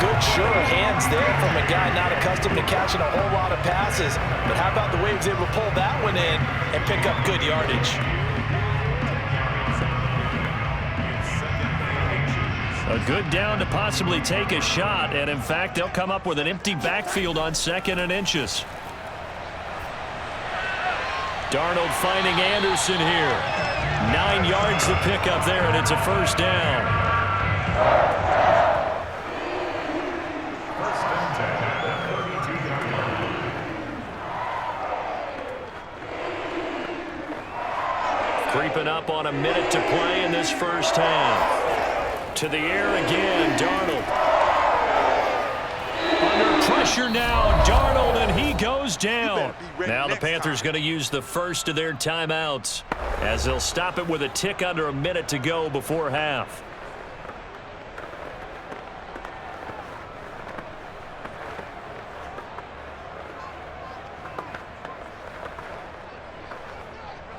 Good sure hands there from a guy not accustomed to catching a whole lot of passes. But how about the way he was able to pull that one in and pick up good yardage? A good down to possibly take a shot, and in fact, they'll come up with an empty backfield on 2nd and inches. Darnold finding Anderson here. 9 yards to pick up there, and it's a first down. Creeping up on a minute to play in this first half. To the air again, Darnold. Under pressure now, Darnold, and he goes down. Now the Panthers going to use the first of their timeouts as they'll stop it with a tick under a minute to go before half.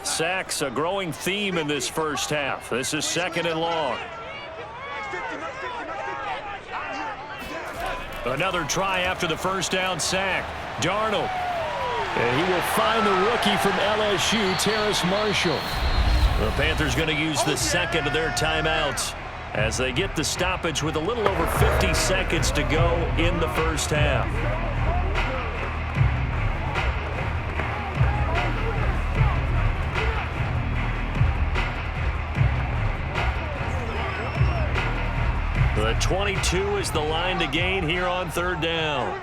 Sacks, a growing theme in this first half. This is 2nd and long. Another try after the first down sack. Darnold. And he will find the rookie from LSU, Terrace Marshall. The Panthers going to use the second of their timeouts as they get the stoppage with a little over 50 seconds to go in the first half. The 22 is the line to gain here on 3rd down.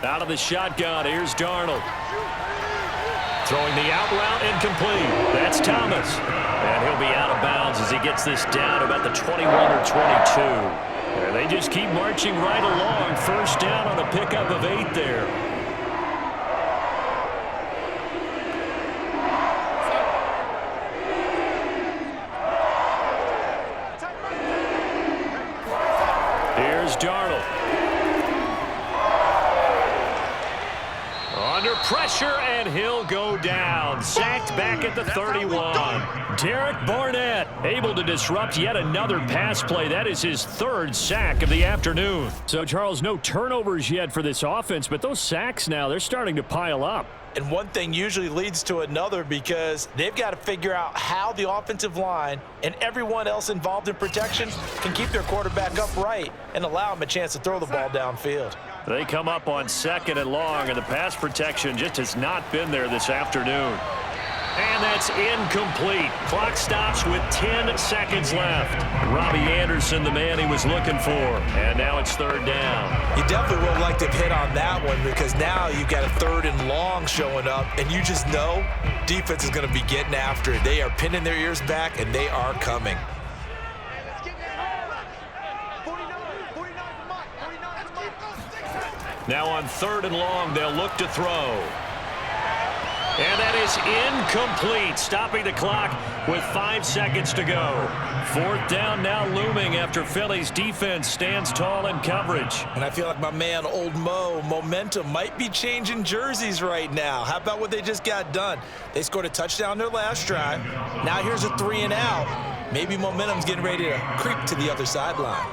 Out of the shotgun, here's Darnold. Throwing the out route incomplete. That's Thomas. And he'll be out of bounds as he gets this down about the 21 or 22. And they just keep marching right along. First down on a pickup of 8 there. Here's Darnold. On Under pressure, and he'll go down. Sacked back at the 31. Derek Barnett able to disrupt yet another pass play. That is his third sack of the afternoon. So, Charles, no turnovers yet for this offense, but those sacks now, they're starting to pile up. And one thing usually leads to another because they've got to figure out how the offensive line and everyone else involved in protection can keep their quarterback upright and allow him a chance to throw the ball downfield. They come up on 2nd and long, and the pass protection just has not been there this afternoon. And that's incomplete. Clock stops with 10 seconds left. Robbie Anderson, the man he was looking for. And now it's 3rd down. You definitely would have liked to have hit on that one because now you've got a 3rd and long showing up, and you just know defense is going to be getting after it. They are pinning their ears back, and they are coming. Now on 3rd and long, they'll look to throw. And that is incomplete, stopping the clock with 5 seconds to go. 4th down now looming after Philly's defense stands tall in coverage. And I feel like my man, Old Mo, momentum might be changing jerseys right now. How about what they just got done? They scored a touchdown their last drive. Now here's a 3 and out. Maybe momentum's getting ready to creep to the other sideline.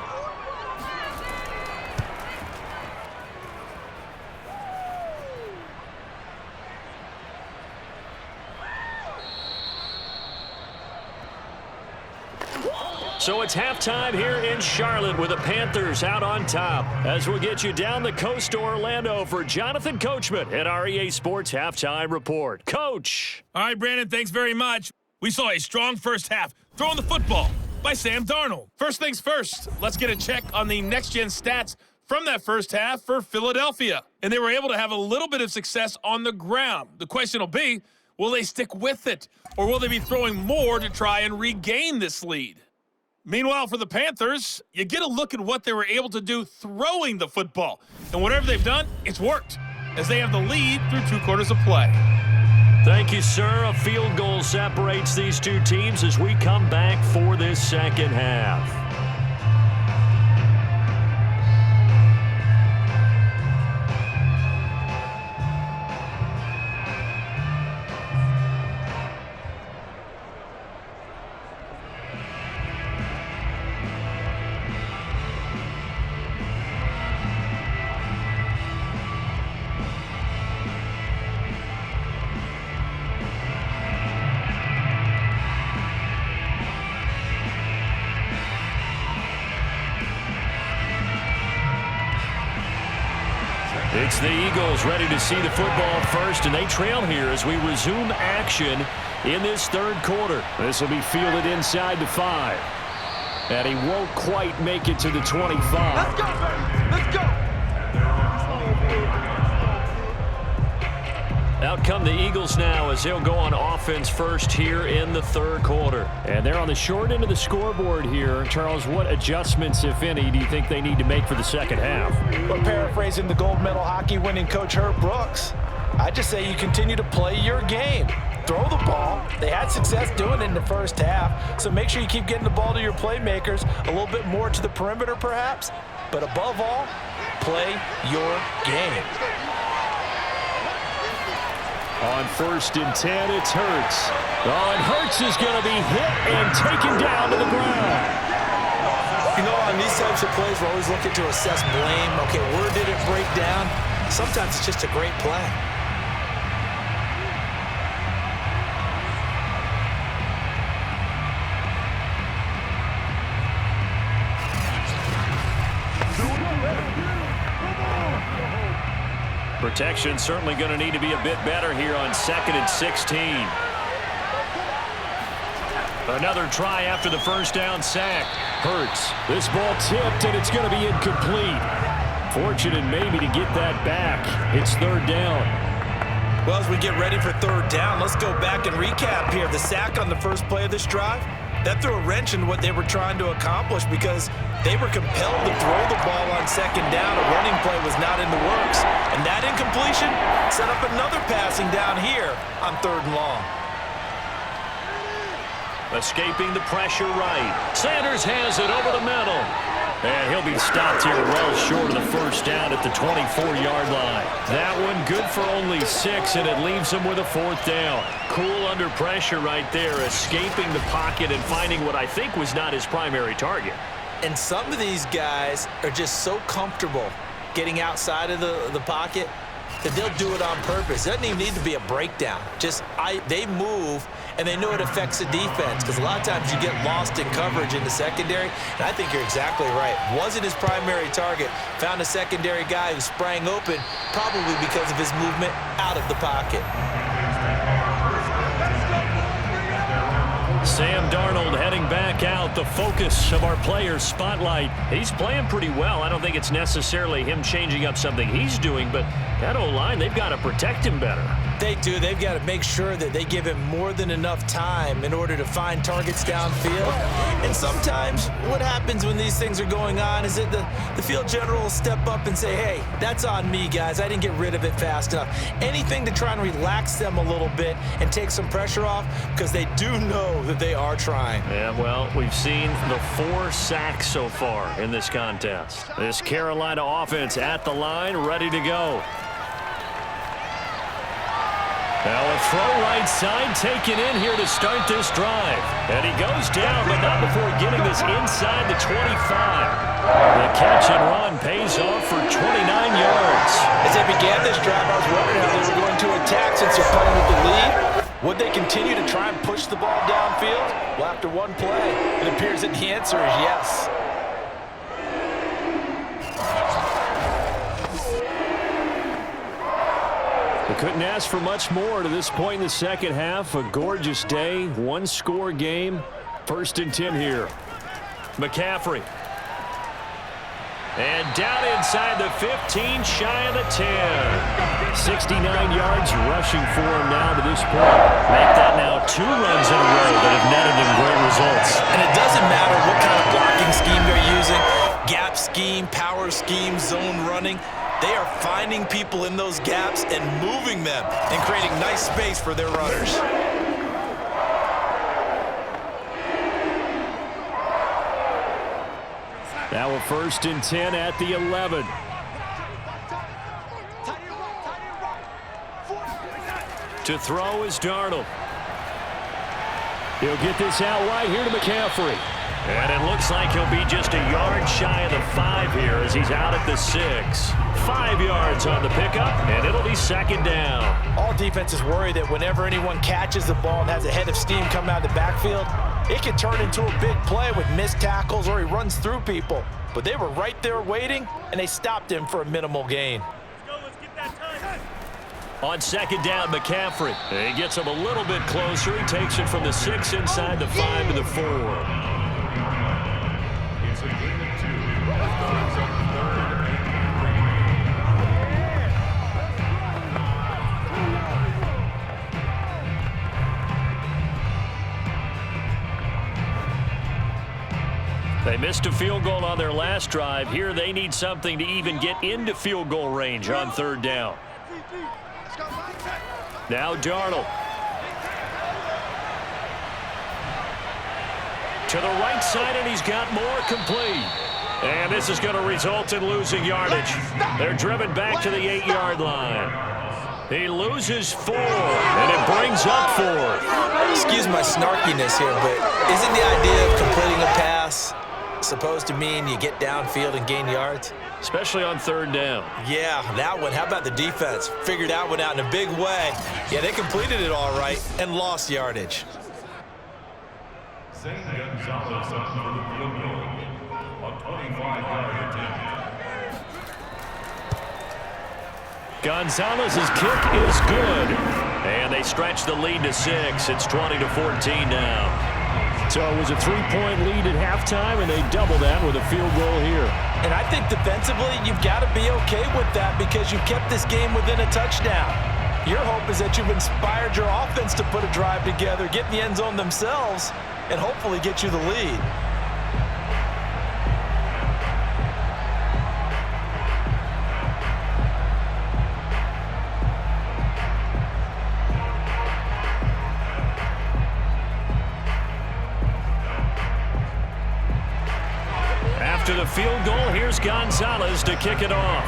So it's halftime here in Charlotte with the Panthers out on top. As we'll get you down the coast to Orlando for Jonathan Coachman at our EA Sports Halftime Report. Coach. All right, Brandon, thanks very much. We saw a strong first half throwing the football by Sam Darnold. First things first, let's get a check on the next-gen stats from that first half for Philadelphia. And they were able to have a little bit of success on the ground. The question will be, will they stick with it? Or will they be throwing more to try and regain this lead? Meanwhile, for the Panthers, you get a look at what they were able to do throwing the football. And whatever they've done, it's worked, as they have the lead through 2 quarters of play. Thank you, sir. A field goal separates these two teams as we come back for this second half. It's the Eagles ready to see the football first, and they trail here as we resume action in this 3rd quarter. This will be fielded inside the 5. And he won't quite make it to the 25. Let's go! Let's go! Out come the Eagles now as they'll go on offense first here in the 3rd quarter. And they're on the short end of the scoreboard here. Charles, what adjustments, if any, do you think they need to make for the second half? But paraphrasing the gold medal hockey winning coach Herb Brooks, I just say you continue to play your game. Throw the ball. They had success doing it in the first half, so make sure you keep getting the ball to your playmakers, a little bit more to the perimeter perhaps, but above all, play your game. On 1st and 10, it's Hurts. Oh, and Hurts is going to be hit and taken down to the ground. You know, on these types of plays, we're always looking to assess blame. Okay, where did it break down? Sometimes it's just a great play. Protection certainly going to need to be a bit better here on 2nd and 16. Another try after the first down sack. Hurts. This ball tipped, and it's going to be incomplete. Fortunate maybe to get that back. It's 3rd down. Well, as we get ready for 3rd down, let's go back and recap here. The sack on the first play of this drive, that threw a wrench in what they were trying to accomplish because they were compelled to throw the ball on 2nd down. A running play was not in the works. And that incompletion set up another passing down here on 3rd and long. Escaping the pressure right. Sanders has it over the middle. And he'll be stopped here well short of the first down at the 24-yard line. That one good for only 6, and it leaves him with a 4th down. Cool under pressure right there, escaping the pocket and finding what I think was not his primary target. And some of these guys are just so comfortable getting outside of the pocket that they'll do it on purpose. It doesn't even need to be a breakdown. They move, and they know it affects the defense, because a lot of times you get lost in coverage in the secondary, and I think you're exactly right. Wasn't his primary target. Found a secondary guy who sprang open, probably because of his movement out of the pocket. Sam Darnold heading back out, the focus of our players' spotlight. He's playing pretty well. I don't think it's necessarily him changing up something he's doing, but that O-line, they've got to protect him better. They do. They've got to make sure that they give him more than enough time in order to find targets downfield. And sometimes what happens when these things are going on is that the field general will step up and say, hey, that's on me, guys. I didn't get rid of it fast enough. Anything to try and relax them a little bit and take some pressure off, because they do know that they are trying. Yeah, well, we've seen the 4 sacks so far in this contest. This Carolina offense at the line, ready to go. Now a throw right side taken in here to start this drive. And he goes down, but not before getting this inside the 25. The catch and run pays off for 29 yards. As they began this drive, I was wondering how they were going to attack since they're playing with the lead. Would they continue to try and push the ball downfield? Well, after one play, it appears that the answer is yes. We couldn't ask for much more to this point in the second half. A gorgeous day, 1-score game. 1st and 10 here. McCaffrey. And down inside the 15, shy of the 10. 69 yards rushing for him now to this point. Make that now 2 runs in a row that have netted him great results. And it doesn't matter what kind of blocking scheme they're using. Gap scheme, power scheme, zone running. They are finding people in those gaps and moving them and creating nice space for their runners. Now a 1st and 10 at the 11. To throw is Darnold. He'll get this out wide here to McCaffrey. And it looks like he'll be just a yard shy of the 5 here as he's out at the 6. 5 yards on the pickup, and it'll be 2nd down. All defenses worry that whenever anyone catches the ball and has a head of steam come out of the backfield, it can turn into a big play with missed tackles or he runs through people. But they were right there waiting, and they stopped him for a minimal gain. On 2nd down, McCaffrey. He gets him a little bit closer. He takes it from the 6 inside the 5 to the 4. They missed a field goal on their last drive. Here they need something to even get into field goal range on 3rd down. Now Darnold. To the right side, and he's got more complete. And this is going to result in losing yardage. They're driven back to the 8-yard line. He loses 4, and it brings up 4. Excuse my snarkiness here, but isn't the idea of completing a pass supposed to mean you get downfield and gain yards? Especially on 3rd down. Yeah, that one. How about the defense? Figured that one out in a big way. Yeah, they completed it all right and lost yardage. Gonzalez up for the field goal. A 25-yard attempt. Gonzalez's kick is good. And they stretch the lead to 6. It's 20-14 now. So it was a 3-point lead at halftime, and they double that with a field goal here. And I think defensively, you've got to be okay with that because you've kept this game within a touchdown. Your hope is that you've inspired your offense to put a drive together, get in the end zone themselves, and hopefully get you the lead. After the field goal, here's Gonzalez to kick it off.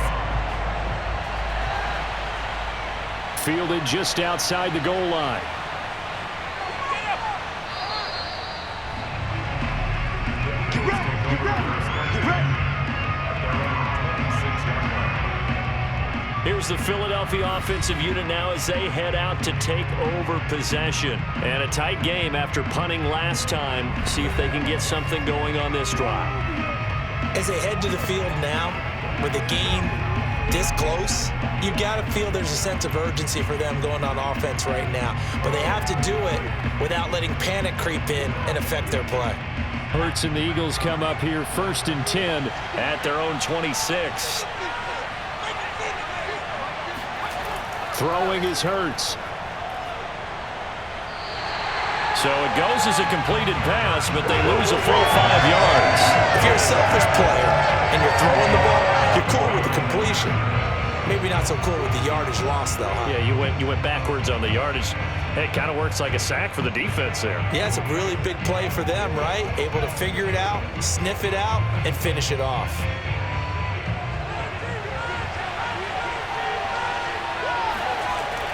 Fielded just outside the goal line. Here's the Philadelphia offensive unit now as they head out to take over possession. And a tight game after punting last time. See if they can get something going on this drive. As they head to the field now, with the game this close, you've got to feel there's a sense of urgency for them going on offense right now. But they have to do it without letting panic creep in and affect their play. Hurts and the Eagles come up here 1st and 10 at their own 26. Throwing is Hurts. So it goes as a completed pass, but they lose a full 5 yards. If you're a selfish player and you're throwing the ball, you're cool with the completion. Maybe not so cool with the yardage loss, though, huh? Yeah, you went backwards on the yardage. Hey, it kind of works like a sack for the defense there. Yeah, it's a really big play for them, right? Able to figure it out, sniff it out, and finish it off.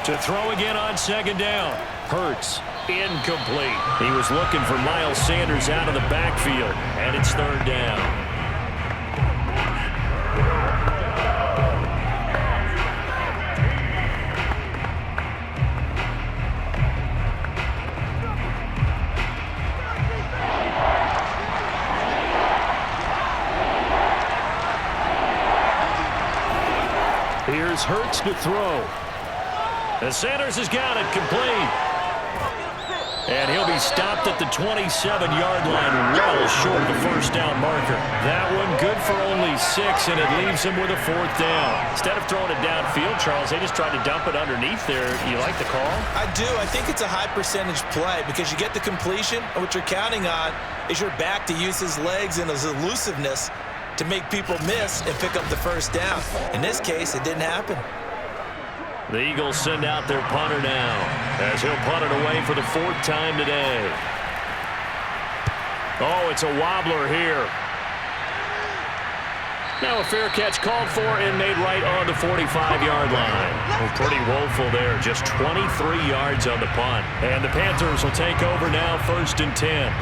To throw again on 2nd down. Hurts, incomplete. He was looking for Miles Sanders out of the backfield, and it's 3rd down. Here's Hurts to throw. And Sanders has got it complete. And he'll be stopped at the 27-yard line, well short of the 1st down marker. That one good for only 6, and it leaves him with a 4th down. Instead of throwing it downfield, Charles, they just tried to dump it underneath there. You like the call? I do. I think it's a high-percentage play because you get the completion, and what you're counting on is your back to use his legs and his elusiveness to make people miss and pick up the 1st down. In this case, it didn't happen. The Eagles send out their punter now as he'll punt it away for the 4th time today. Oh, it's a wobbler here. Now a fair catch called for and made right on the 45-yard line. Well, pretty woeful there, just 23 yards on the punt. And the Panthers will take over now 1st and 10.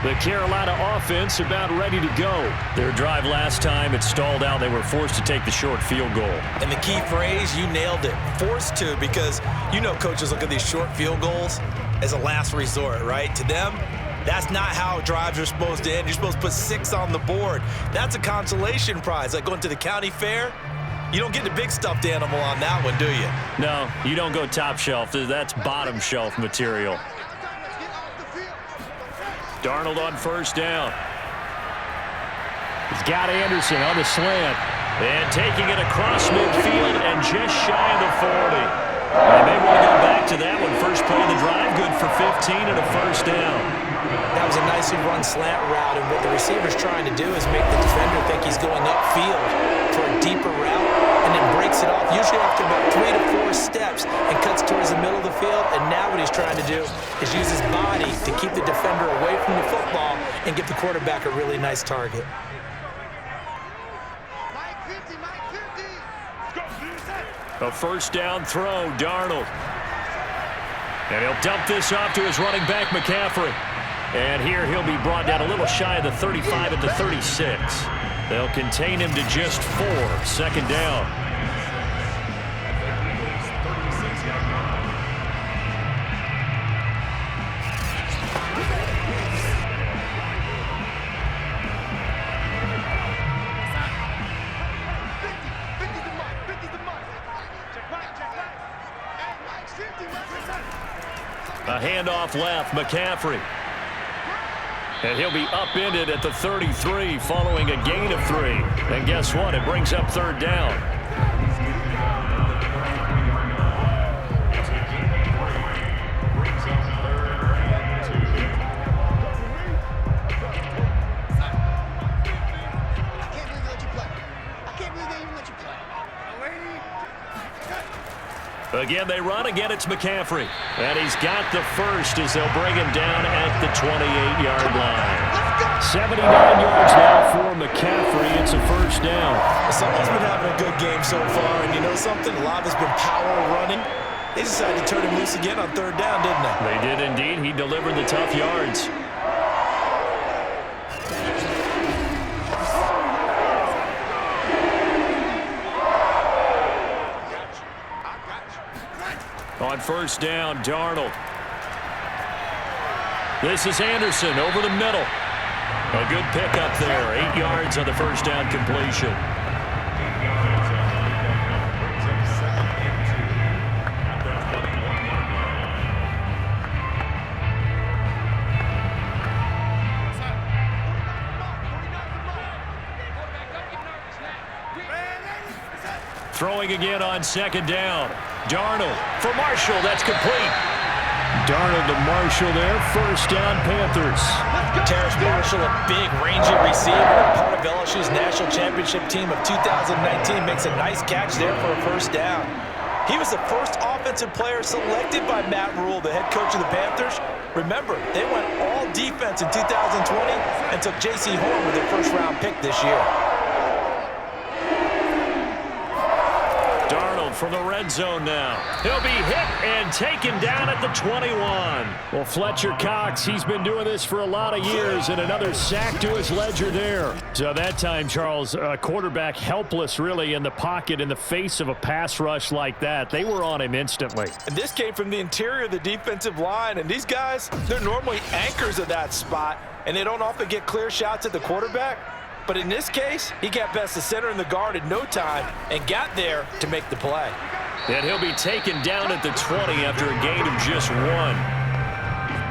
The Carolina offense about ready to go. Their drive last time, it stalled out. They were forced to take the short field goal. And the key phrase, you nailed it, forced to, because you know coaches look at these short field goals as a last resort, right? To them, that's not how drives are supposed to end. You're supposed to put 6 on the board. That's a consolation prize, like going to the county fair. You don't get the big stuffed animal on that one, do you? No, you don't go top shelf. That's bottom shelf material. Darnold on 1st down. He's got Anderson on the slant. And taking it across midfield and just shy of the 40. They may want to go back to that one. First play of the drive, good for 15 and a 1st down. That was a nicely run slant route, and what the receiver's trying to do is make the defender think he's going upfield for a deeper route, and then breaks it off, usually after about 3 to 4 steps, and cuts towards the middle of the field. And now what he's trying to do is use his body to keep the defender away from the football and give the quarterback a really nice target. A 1st down throw, Darnold. And he'll dump this off to his running back, McCaffrey. And here he'll be brought down a little shy of the 35 at the 36. They'll contain him to just 4. 2nd down. A handoff left, McCaffrey. And he'll be upended at the 33 following a gain of 3. And guess what? It brings up 3rd down. Again, they run. Again, it's McCaffrey. And he's got the 1st as they'll bring him down at the 28-yard line. 79 yards now for McCaffrey. It's a first down. Someone's been having a good game so far, and you know something? A lot has been power running. They decided to turn him loose again on third down, didn't they? They did indeed. He delivered the tough yards. On first down, Darnold. This is Anderson over the middle. A good pickup there. 8 yards on the first down completion. Throwing again on second down. Darnold for Marshall. That's complete. Darnold to Marshall there. First down, Panthers. Terrace Marshall, a big, rangy receiver, part of LSU's national championship team of 2019, makes a nice catch there for a first down. He was the first offensive player selected by Matt Rule, the head coach of the Panthers. Remember, they went all defense in 2020 and took J.C. Horn with their first-round pick this year. From the red zone now. He'll be hit and taken down at the 21. Well, Fletcher Cox, he's been doing this for a lot of years, and another sack to his ledger there. So that time, Charles, quarterback helpless really in the pocket in the face of a pass rush like that. They were on him instantly. And this came from the interior of the defensive line, and these guys, they're normally anchors of that spot, and they don't often get clear shots at the quarterback. But in this case, he got past the center and the guard in no time and got there to make the play. And he'll be taken down at the 20 after a gain of just 1. Well,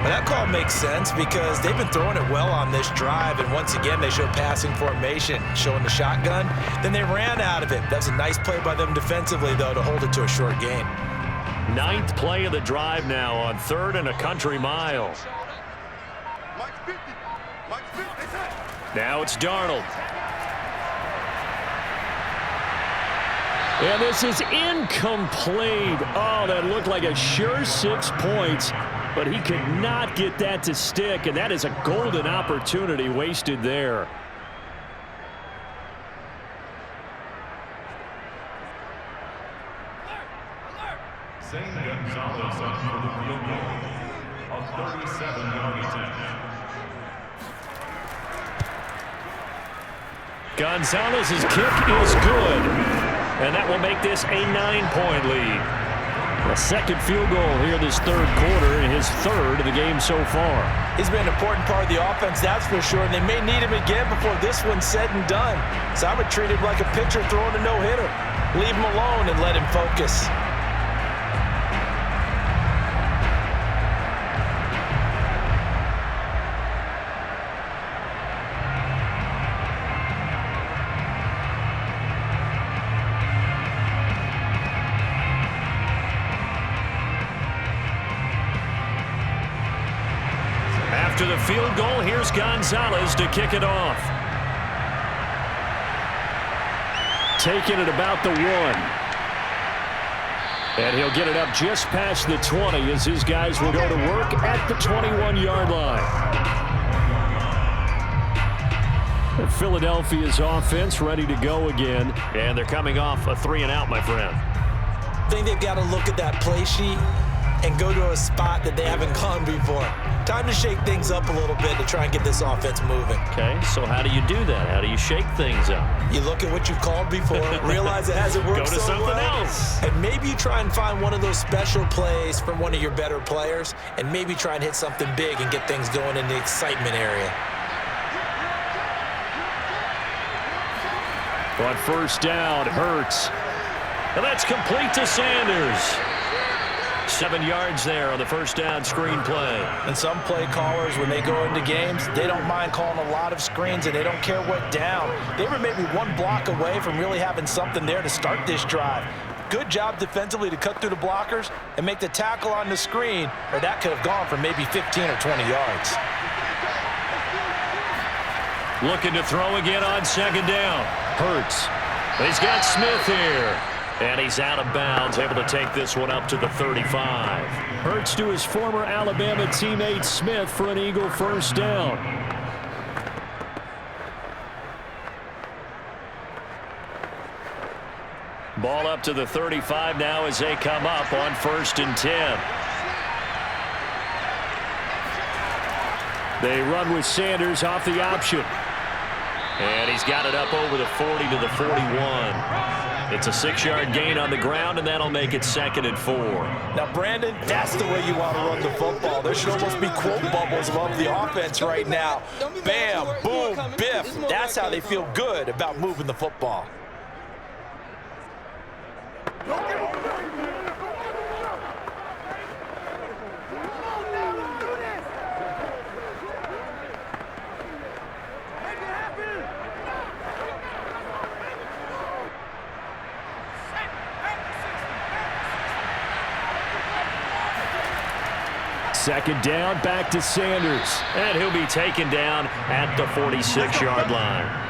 that call makes sense because they've been throwing it well on this drive, and once again they show passing formation, showing the shotgun. Then they ran out of it. That's a nice play by them defensively, though, to hold it to a short gain. 9th play of the drive now on 3rd and a country mile. Now it's Darnold. And this is incomplete. Oh, that looked like a sure 6 points, but he could not get that to stick, and that is a golden opportunity wasted there. Zane Gonzalez up for the field goal. A 37-yard attempt. Gonzalez's kick is good, and that will make this a 9-point lead. A second field goal here this third quarter, and his 3rd of the game so far. He's been an important part of the offense, that's for sure, and they may need him again before this one's said and done. So I would treat him like a pitcher throwing a no-hitter. Leave him alone and let him focus. To the field goal, here's Gonzalez to kick it off. Taking it about the 1. And he'll get it up just past the 20 as his guys will go to work at the 21-yard line. And Philadelphia's offense ready to go again. And they're coming off a 3-and-out, my friend. I think they've got to look at that play sheet and go to a spot that they haven't gone before. Time to shake things up a little bit to try and get this offense moving. Okay, so how do you do that? How do you shake things up? You look at what you've called before, realize it hasn't worked Go to so something well, else. and maybe you try and find one of those special plays from one of your better players, and maybe try and hit something big and get things going in the excitement area. On first down, Hurts. And that's complete to Sanders. 7 yards there on the first down screen play. And some play callers, when they go into games, they don't mind calling a lot of screens, and they don't care what down. They were maybe 1 block away from really having something there to start this drive. Good job defensively to cut through the blockers and make the tackle on the screen, or that could have gone for maybe 15 or 20 yards. Looking to throw again on second down. Hurts. He's got Smith here. And he's out of bounds, able to take this one up to the 35. Hurts to his former Alabama teammate Smith for an Eagle first down. Ball up to the 35 now as they come up on 1st and 10. They run with Sanders off the option. And he's got it up over the 40 to the 41. It's a 6-yard gain on the ground, and that'll make it 2nd and 4. Now, Brandon, that's the way you want to run the football. There should almost be quote bubbles above the offense right now. Bam, boom, biff. That's how they feel good about moving the football. Second down, back to Sanders. And he'll be taken down at the 46-yard line.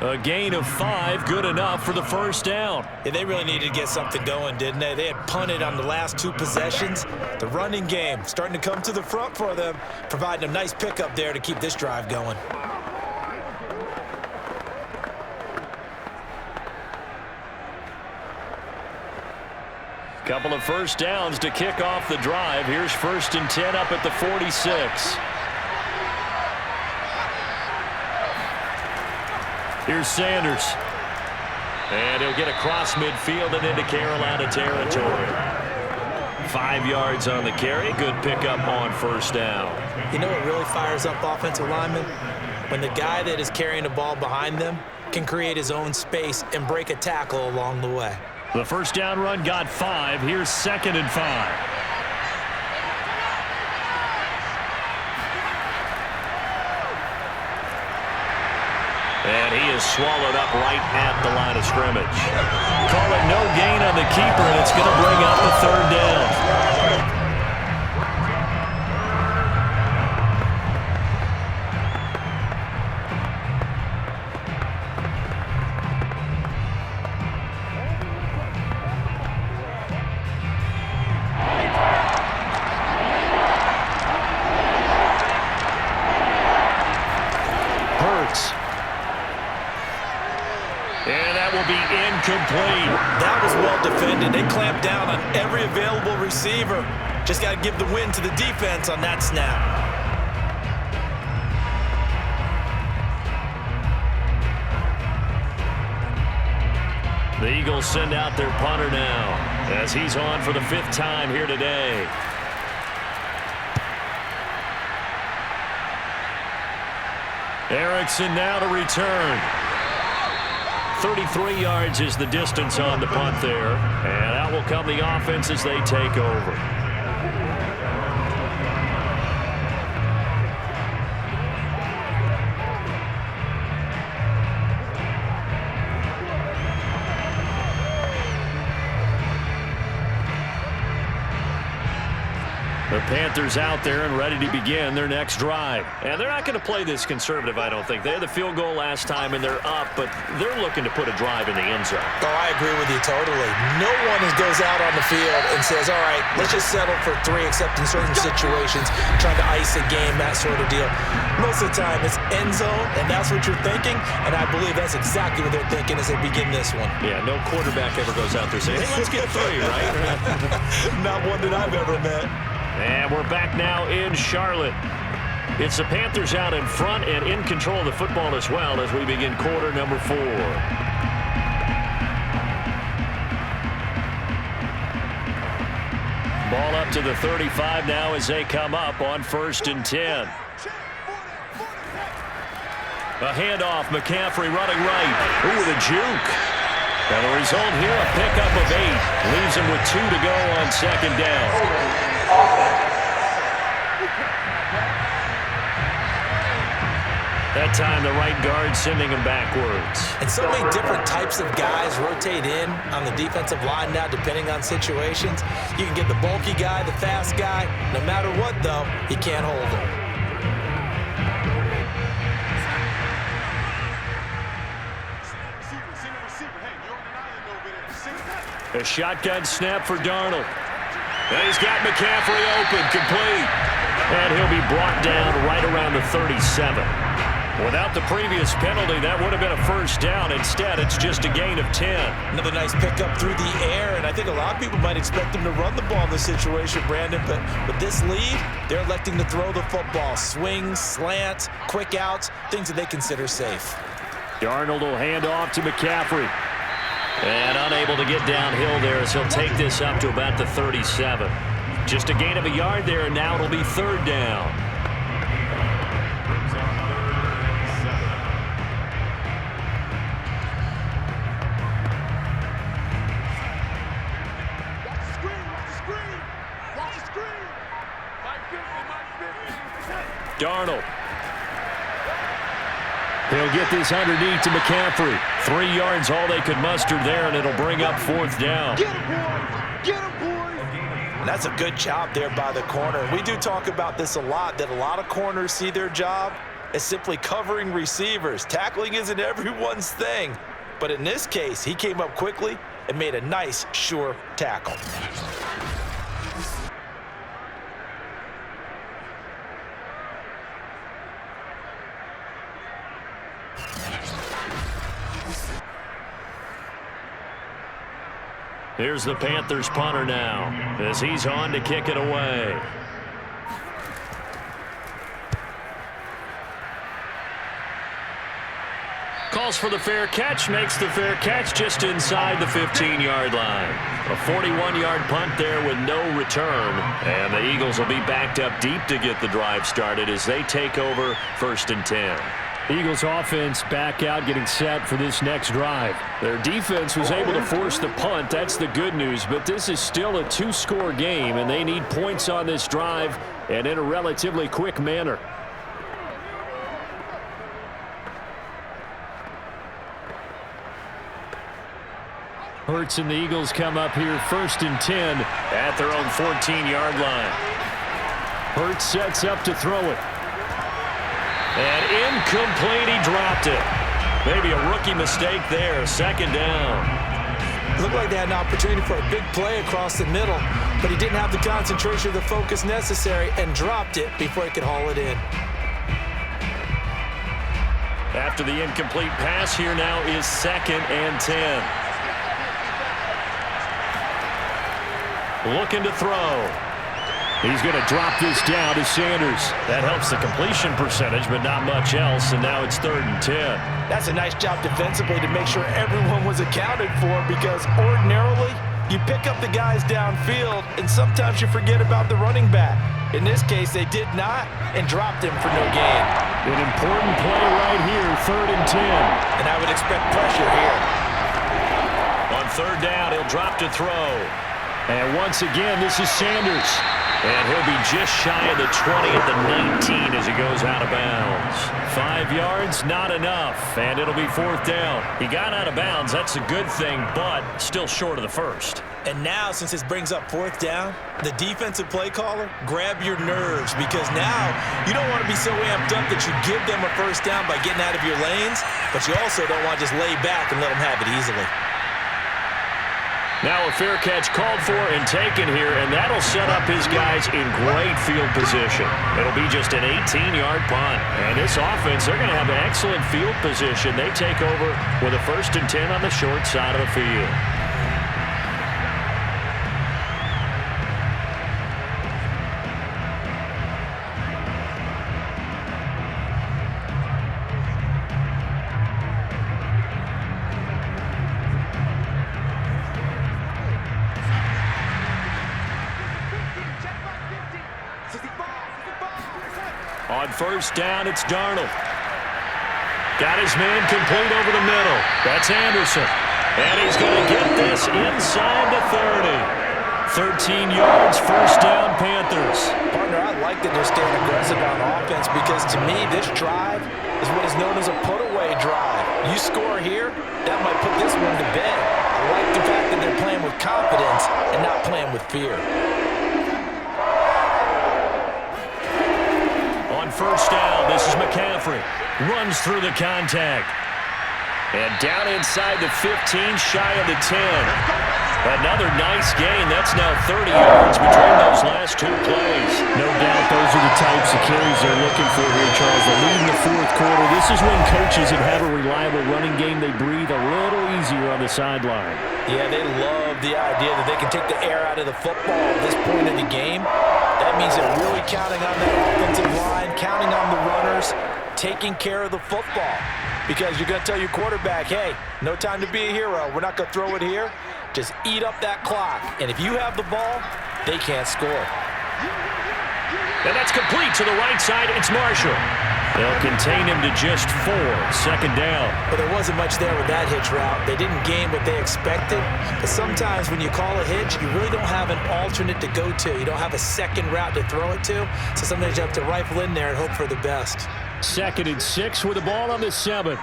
A gain of 5, good enough for the 1st down. Yeah, they really needed to get something going, didn't they? They had punted on the last 2 possessions. The running game starting to come to the front for them, providing a nice pickup there to keep this drive going. Couple of 1st downs to kick off the drive. Here's 1st and 10 up at the 46. Here's Sanders. And he'll get across midfield and into Carolina territory. 5 yards on the carry. Good pickup on 1st down. You know what really fires up offensive linemen? When the guy that is carrying the ball behind them can create his own space and break a tackle along the way. The 1st down run got 5. Here's 2nd and 5. And he is swallowed up right at the line of scrimmage. Call it no gain on the keeper, and it's going to bring up the 3rd down. Incomplete. That was well defended. They clamped down on every available receiver. Just got to give the win to the defense on that snap. The Eagles send out their punter now as he's on for the 5th time here today. Erickson now to return. 33 yards is the distance on the punt there. And out will come the offense as they take over. The Panthers out there and ready to begin their next drive. And they're not going to play this conservative, I don't think. They had the field goal last time, and they're up, but they're looking to put a drive in the end zone. Oh, I agree with you totally. No one goes out on the field and says, all right, let's just settle for 3, except in certain situations, trying to ice a game, that sort of deal. Most of the time, it's end zone, and that's what you're thinking, and I believe that's exactly what they're thinking as they begin this one. Yeah, no quarterback ever goes out there saying, hey, let's get 3, right? Not one that I've ever met. And we're back now in Charlotte. It's the Panthers out in front and in control of the football as well as we begin quarter number 4. Ball up to the 35 now as they come up on 1st and 10. A handoff, McCaffrey running right. Ooh, the juke. And the result here, a pickup of 8. Leaves him with 2 to go on 2nd down. That time, the right guard sending him backwards. And so many different types of guys rotate in on the defensive line now, depending on situations. You can get the bulky guy, the fast guy. No matter what, though, you can't hold him. A shotgun snap for Darnold. And he's got McCaffrey open, complete. And he'll be brought down right around the 37. Without the previous penalty, that would have been a first down. Instead, it's just a gain of 10. Another nice pickup through the air, and I think a lot of people might expect him to run the ball in this situation, Brandon, but with this lead, they're electing to throw the football. Swings, slants, quick outs, things that they consider safe. Darnold will hand off to McCaffrey. And unable to get downhill there as he'll take this up to about the 37. Just a gain of a yard there, and now it'll be third down. Darnold. He'll get this underneath to McCaffrey. 3 yards, all they could muster there, and it'll bring up fourth down. Get him, boys! Get him, boys! And that's a good job there by the corner. We do talk about this a lot, that a lot of corners see their job as simply covering receivers. Tackling isn't everyone's thing. But in this case, he came up quickly and made a nice, sure tackle. Here's the Panthers punter now as he's on to kick it away. Calls for the fair catch, makes the fair catch just inside the 15-yard line. A 41-yard punt there with no return, and the Eagles will be backed up deep to get the drive started as they take over 1st and 10. Eagles offense back out getting set for this next drive. Their defense was able to force the punt. That's the good news, but this is still a 2-score game, and they need points on this drive and in a relatively quick manner. Hurts and the Eagles come up here 1st and 10 at their own 14-yard line. Hurts sets up to throw it. And incomplete, he dropped it. Maybe a rookie mistake there, 2nd down. Looked like they had an opportunity for a big play across the middle, but he didn't have the concentration or the focus necessary and dropped it before he could haul it in. After the incomplete pass, here now is 2nd and 10. Looking to throw. He's going to drop this down to Sanders. That helps the completion percentage, but not much else, and now it's 3rd and 10. That's a nice job defensively to make sure everyone was accounted for, because ordinarily you pick up the guys downfield and sometimes you forget about the running back. In this case, they did not and dropped him for no gain. An important play right here, 3rd and 10. And I would expect pressure here. On 3rd down, he'll drop to throw. And once again, this is Sanders. And he'll be just shy of the 20 at the 19 as he goes out of bounds. 5 yards, not enough, and it'll be 4th down. He got out of bounds, that's a good thing, but still short of the 1st. And now, since this brings up 4th down, the defensive play caller, grab your nerves, because now you don't want to be so amped up that you give them a 1st down by getting out of your lanes, but you also don't want to just lay back and let them have it easily. Now a fair catch called for and taken here, and that'll set up his guys in great field position. It'll be just an 18-yard punt. And this offense, they're going to have an excellent field position. They take over with a 1st and 10 on the short side of the field. On 1st down, it's Darnold. Got his man complete over the middle. That's Anderson. And he's going to get this inside the 30. 13 yards, 1st down, Panthers. Partner, I like that they're staying aggressive on offense, because to me, this drive is what is known as a put-away drive. You score here, that might put this one to bed. I like the fact that they're playing with confidence and not playing with fear. On 1st down, this is McCaffrey. Runs through the contact. And down inside the 15, shy of the 10. Another nice gain. That's now 30 yards between those last two plays. No doubt those are the types of carries they're looking for here, Charles. The lead in the fourth quarter. This is when coaches that have a reliable running game, they breathe a little easier on the sideline. Yeah, they love the idea that they can take the air out of the football at this point in the game. That means they're really counting on that offensive line, counting on the runners, taking care of the football. Because you're going to tell your quarterback, hey, no time to be a hero. We're not going to throw it here. Just eat up that clock. And if you have the ball, they can't score. And that's complete to the right side. It's Marshall. They'll contain him to just 4. Second down. But there wasn't much there with that hitch route. They didn't gain what they expected. But sometimes when you call a hitch, you really don't have an alternate to go to. You don't have a second route to throw it to. So sometimes you have to rifle in there and hope for the best. 2nd and 6 with the ball on the 7.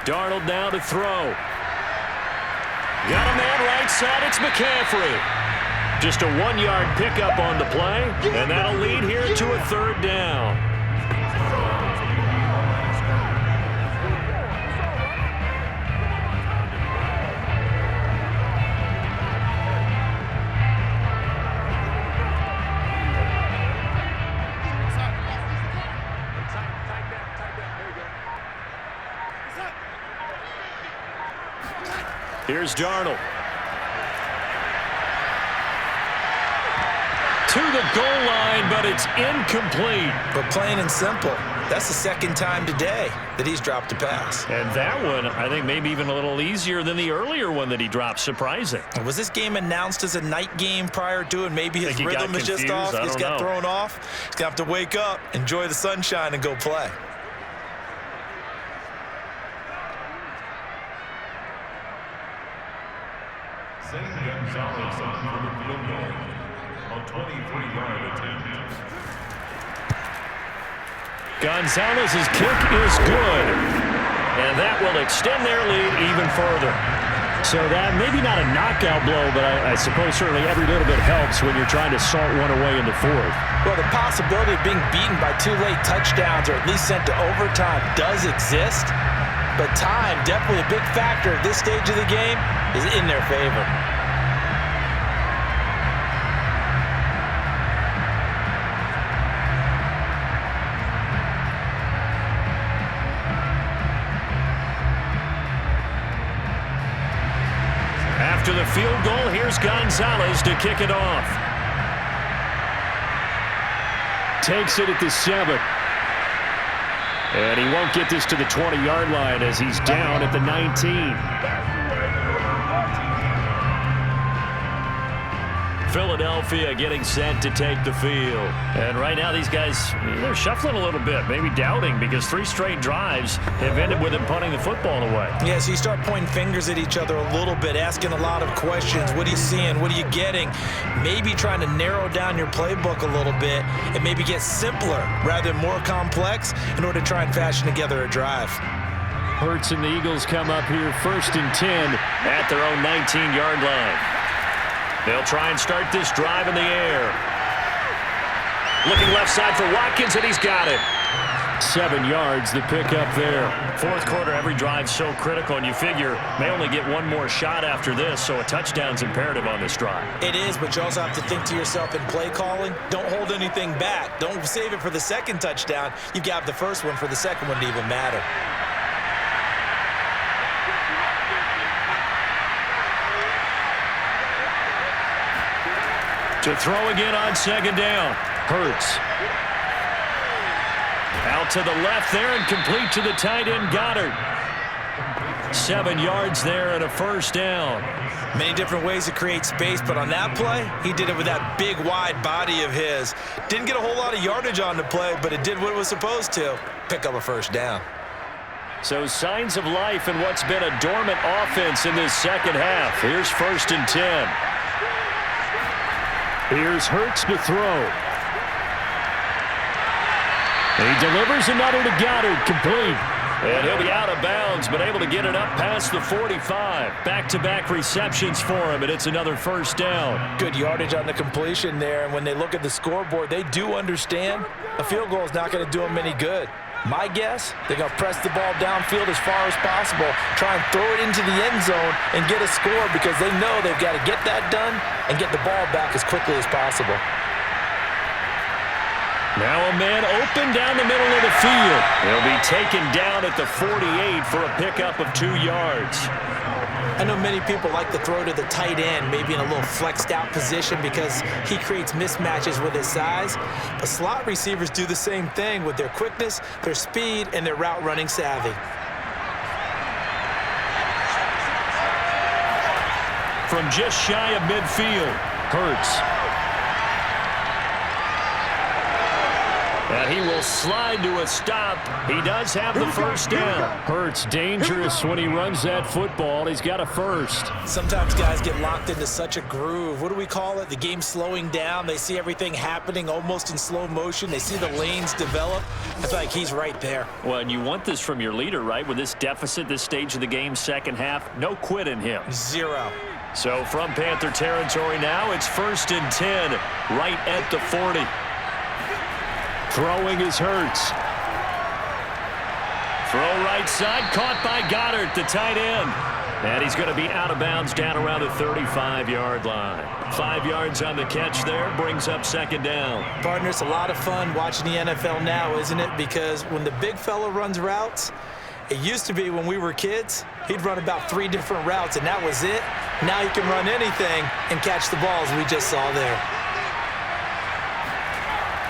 Darnold now to throw. Got a man right side. It's McCaffrey. Just a 1-yard pickup on the play, and that'll lead here to a 3rd down. Here's Darnold. To the goal line, but it's incomplete. But plain and simple, that's the 2nd time today that he's dropped a pass. And that one, I think, maybe even a little easier than the earlier one that he dropped. Surprising. Was this game announced as a night game prior to it? Maybe his rhythm is just off. He's got thrown off. He's going to have to wake up, enjoy the sunshine, and go play. Zane Gonzalez on for the field goal. A 23-yard attempt. Gonzalez's kick is good. And that will extend their lead even further. So that maybe not a knockout blow, but I suppose certainly every little bit helps when you're trying to salt one away in the 4th. Well, the possibility of being beaten by 2 late touchdowns or at least sent to overtime does exist. But time, definitely a big factor at this stage of the game, is in their favor. After the field goal, here's Gonzalez to kick it off. Takes it at the 7. And he won't get this to the 20-yard line as he's down at the 19. Philadelphia getting set to take the field. And right now these guys, they're shuffling a little bit, maybe doubting, because 3 straight drives have ended with them punting the football away. Yeah, so you start pointing fingers at each other a little bit, asking a lot of questions. What are you seeing? What are you getting? Maybe trying to narrow down your playbook a little bit and maybe get simpler rather than more complex in order to try and fashion together a drive. Hurts and the Eagles come up here 1st and 10 at their own 19-yard line. They'll try and start this drive in the air. Looking left side for Watkins, and he's got it. 7 yards, the pickup there. 4th quarter, every drive's so critical, and you figure may only get one more shot after this, so a touchdown's imperative on this drive. It is, but you also have to think to yourself in play calling, don't hold anything back. Don't save it for the 2nd touchdown. You've got the 1st one for the 2nd one to even matter. To throw again on 2nd down. Hurts. Out to the left there and complete to the tight end, Goddard. 7 yards there and a 1st down. Many different ways to create space, but on that play, he did it with that big, wide body of his. Didn't get a whole lot of yardage on the play, but it did what it was supposed to. Pick up a 1st down. So signs of life in what's been a dormant offense in this 2nd half. Here's 1st and 10. Here's Hurts to throw. He delivers another to Goddard, complete. And he'll be out of bounds, but able to get it up past the 45. Back-to-back receptions for him, and it's another 1st down. Good yardage on the completion there, and when they look at the scoreboard, they do understand a field goal is not going to do them any good. My guess, they're going to press the ball downfield as far as possible, try and throw it into the end zone and get a score because they know they've got to get that done and get the ball back as quickly as possible. Now a man open down the middle of the field. He'll be taken down at the 48 for a pickup of 2 yards. I know many people like to throw to the tight end, maybe in a little flexed out position because he creates mismatches with his size. But slot receivers do the same thing with their quickness, their speed, and their route running savvy. From just shy of midfield, Hurts. And he will slide to a stop. He does have the first down. Hurts dangerous when he runs that football. He's got a first. Sometimes guys get locked into such a groove. What do we call it? The game slowing down. They see everything happening almost in slow motion. They see the lanes develop. I feel like he's right there. Well, and you want this from your leader, right? With this deficit, this stage of the game, second half, no quit in him. 0. So from Panther territory now, it's 1st and 10, right at the 40. Throwing is Hurts. Throw right side, caught by Goddard, the tight end. And he's going to be out of bounds down around the 35-yard line. 5 yards on the catch there, brings up 2nd down. Partner, it's a lot of fun watching the NFL now, isn't it? Because when the big fella runs routes, it used to be when we were kids, he'd run about 3 different routes, and that was it. Now he can run anything and catch the balls we just saw there.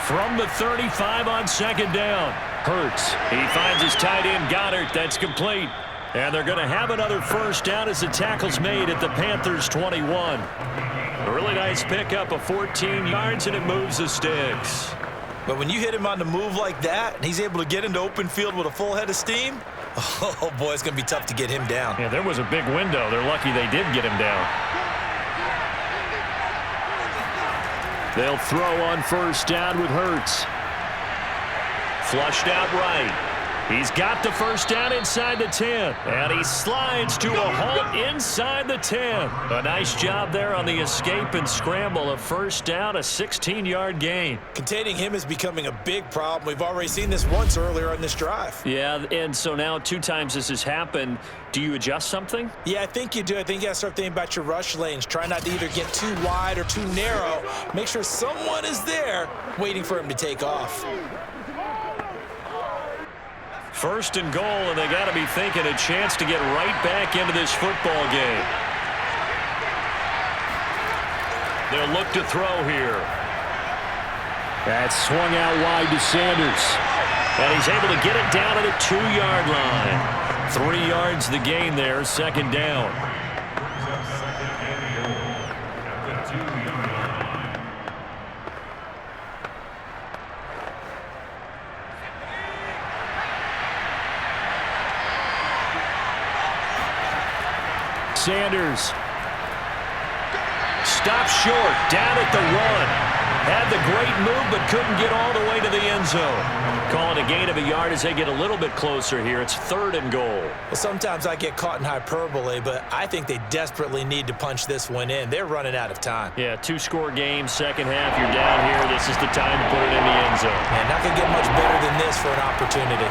From the 35 on 2nd down, Hurts. He finds his tight end, Goddard. That's complete. And they're going to have another first down as the tackle's made at the Panthers' 21. A really nice pickup of 14 yards, and it moves the sticks. But when you hit him on the move like that, and he's able to get into open field with a full head of steam, oh, boy, it's going to be tough to get him down. Yeah, there was a big window. They're lucky they did get him down. They'll throw on first down with Hurts. Flushed out right. He's got the first down inside the 10. And he slides to a halt inside the 10. A nice job there on the escape and scramble. A first down, a 16-yard gain. Containing him is becoming a big problem. We've already seen this once earlier on this drive. Yeah, and so now 2 times this has happened. Do you adjust something? Yeah, I think you do. I think you got to start thinking about your rush lanes. Try not to either get too wide or too narrow. Make sure someone is there waiting for him to take off. 1st and goal, and they got to be thinking a chance to get right back into this football game. They'll look to throw here. That's swung out wide to Sanders. And he's able to get it down to the 2-yard line. 3 yards the gain there, 2nd down. Sanders stopped short, down at the 1. Had the great move, but couldn't get all the way to the end zone. Calling a gain of a yard as they get a little bit closer here. It's 3rd and goal. Well, sometimes I get caught in hyperbole, but I think they desperately need to punch this one in. They're running out of time. Yeah, 2-score game, second half. You're down here. This is the time to put it in the end zone. And not going to get much better than this for an opportunity.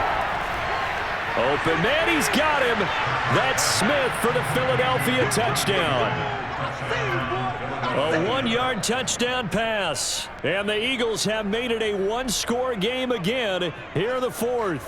Open man, he's got him. That's Smith for the Philadelphia touchdown. A 1-yard touchdown pass. And the Eagles have made it a 1-score game again here in the 4th.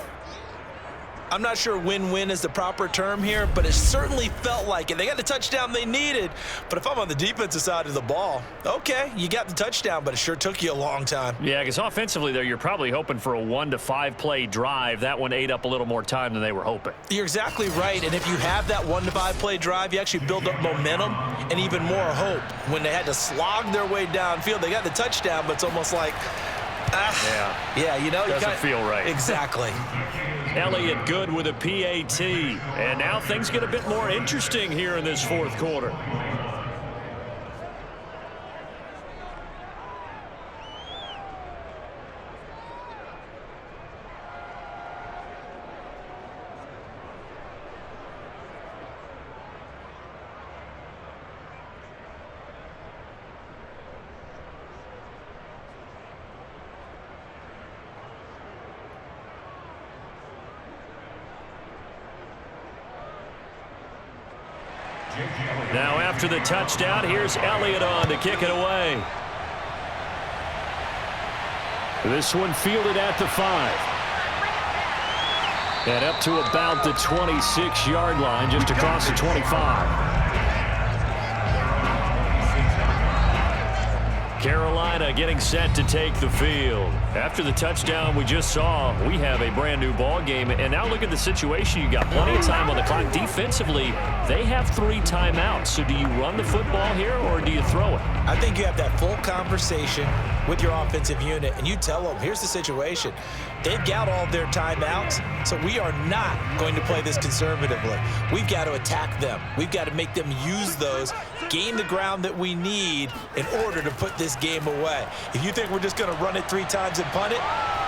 I'm not sure win-win is the proper term here, but it certainly felt like it. They got the touchdown they needed, but if I'm on the defensive side of the ball, okay, you got the touchdown, but it sure took you a long time. Yeah, because offensively there, you're probably hoping for a 1 to 5 play drive. That one ate up a little more time than they were hoping. You're exactly right, and if you have that 1 to 5 play drive, you actually build up momentum and even more hope. When they had to slog their way downfield, they got the touchdown, but it's almost like, yeah, you know, doesn't feel right. Exactly. Elliott good with a PAT. And now things get a bit more interesting here in this 4th quarter. Now after the touchdown, here's Elliott on to kick it away. This one fielded at the 5. And up to about the 26-yard line, just across the 25. Carolina getting set to take the field. After the touchdown we just saw, we have a brand-new ball game. And now look at the situation. You got plenty of time on the clock. Defensively, they have 3 timeouts. So do you run the football here or do you throw it? I think you have that full conversation with your offensive unit, and you tell them, here's the situation. They've got all their timeouts, so we are not going to play this conservatively. We've got to attack them. We've got to make them use those, gain the ground that we need in order to put this game away. If you think we're just going to run it 3 times and punt it,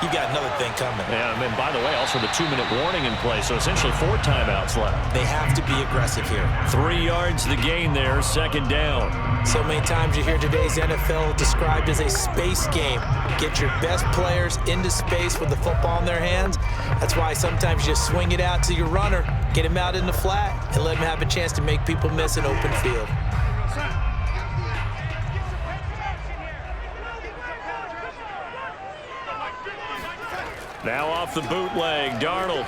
you got another thing coming. Yeah, and by the way, also the 2-minute warning in play, so essentially 4 timeouts left. They have to be aggressive here. 3 yards the gain there, 2nd down. So many times you hear today's NFL described as a space game. Get your best players into space with the football in their hands. That's why sometimes you just swing it out to your runner, get him out in the flat, and let him have a chance to make people miss an open field. Now off the bootleg, Darnold.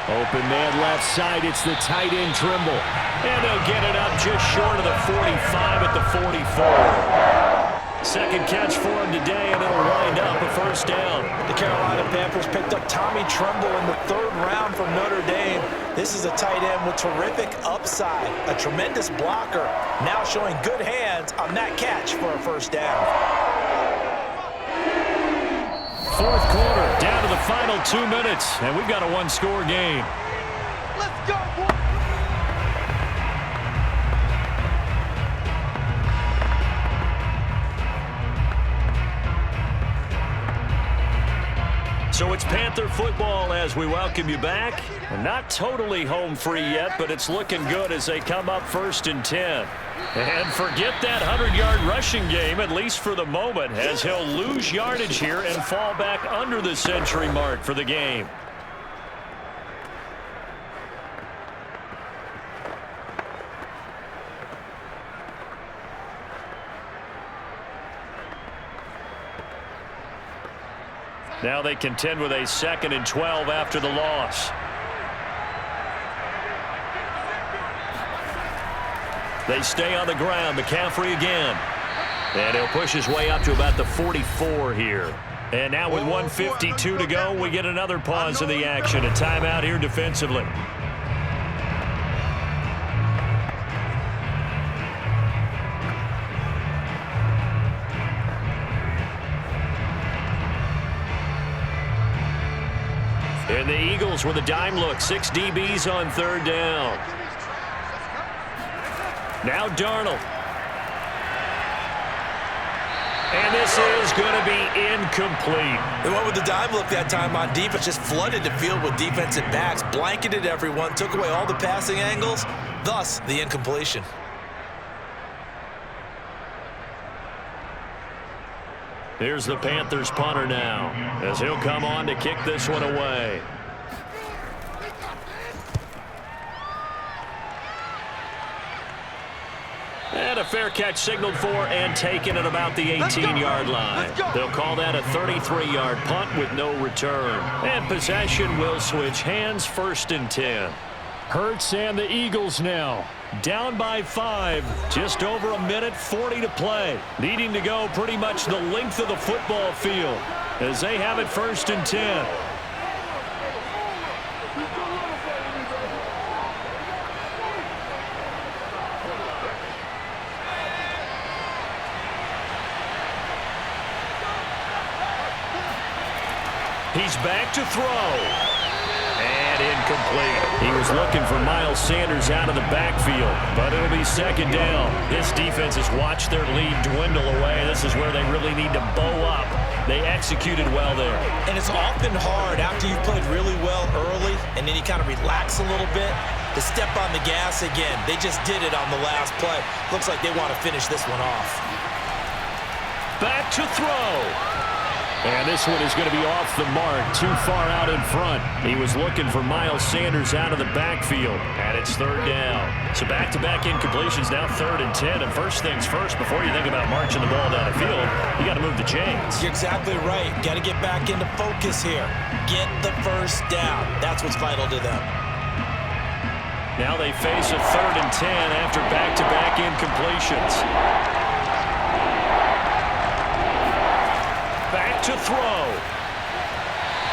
Open man left side, it's the tight end Trimble. And they'll get it up just short of the 45 at the 44. Second catch for him today, and it'll wind up a 1st down. The Carolina Panthers picked up Tommy Tremble in the 3rd round from Notre Dame. This is a tight end with terrific upside, a tremendous blocker, now showing good hands on that catch for a 1st down. 4th quarter, down to the final 2 minutes, and we've got a 1-score game. Let's go, boy. So it's Panther football as we welcome you back. Not totally home free yet, but it's looking good as they come up 1st and 10. And forget that 100-yard rushing game, at least for the moment, as he'll lose yardage here and fall back under the century mark for the game. Now they contend with a 2nd and 12 after the loss. They stay on the ground. McCaffrey again. And he'll push his way up to about the 44 here. And now with 1:52 to go, we get another pause in the action. A timeout here defensively. And the Eagles with a dime look. 6 DBs on 3rd down. Now Darnold. And this is going to be incomplete. They went with the dime look that time on defense, just flooded the field with defensive backs, blanketed everyone, took away all the passing angles, thus the incompletion. Here's the Panthers punter now, as he'll come on to kick this one away. And a fair catch signaled for and taken at about the 18-yard line. They'll call that a 33-yard punt with no return. And possession will switch hands, 1st and 10. Hurts and the Eagles now. Down by 5, just over a minute 40 to play. Needing to go pretty much the length of the football field as they have it 1st and 10. He's back to throw. And incomplete. He was looking for Miles Sanders out of the backfield, but it'll be 2nd down. This defense has watched their lead dwindle away. This is where they really need to bow up. They executed well there. And it's often hard after you've played really well early and then you kind of relax a little bit to step on the gas again. They just did it on the last play. Looks like they want to finish this one off. Back to throw. And this one is going to be off the mark, too far out in front. He was looking for Miles Sanders out of the backfield, and it's third down. So back-to-back incompletions, now 3rd and 10. And first things first, before you think about marching the ball down the field, you got to move the chains. You're exactly right. Got to get back into focus here. Get the first down. That's what's vital to them. Now they face a 3rd and 10 after back-to-back incompletions. Back to throw.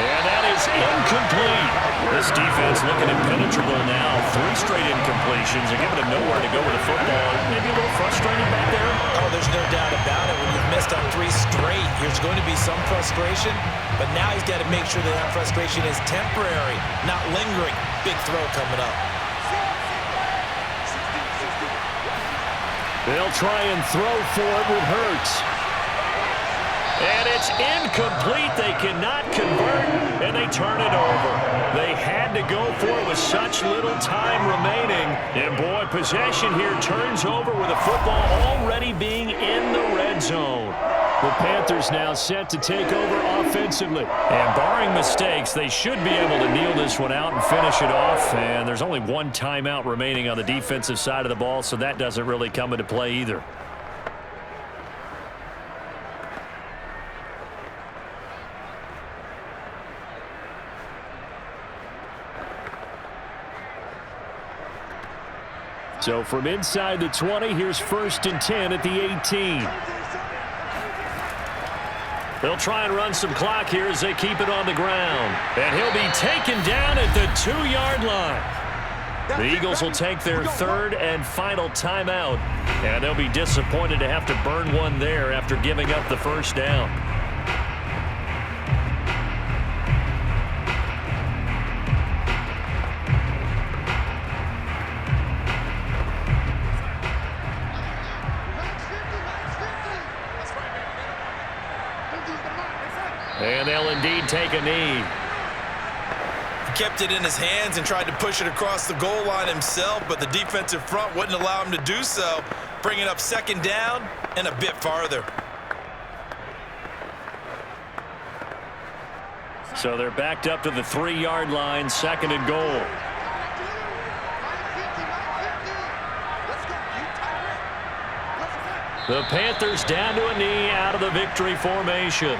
And that is incomplete. This defense looking impenetrable now. 3 straight incompletions and giving him nowhere to go with the football. Maybe a little frustrated back there. Oh, there's no doubt about it. When you've missed on 3 straight, there's going to be some frustration. But now he's got to make sure that that frustration is temporary, not lingering. Big throw coming up. They'll try and throw for it with Hurts. And it's incomplete. They cannot convert, and they turn it over. They had to go for it with such little time remaining. And, boy, possession here turns over with a football already being in the red zone. The Panthers now set to take over offensively. And barring mistakes, they should be able to kneel this one out and finish it off. And there's only 1 timeout remaining on the defensive side of the ball, so that doesn't really come into play either. So from inside the 20, here's 1st and 10 at the 18. They'll try and run some clock here as they keep it on the ground. And he'll be taken down at the 2-yard line. The Eagles will take their 3rd and final timeout. And they'll be disappointed to have to burn one there after giving up the first down. And they'll indeed take a knee. He kept it in his hands and tried to push it across the goal line himself, but the defensive front wouldn't allow him to do so, bringing up 2nd down and a bit farther. So they're backed up to the 3-yard line, 2nd and goal. The Panthers down to a knee out of the victory formation.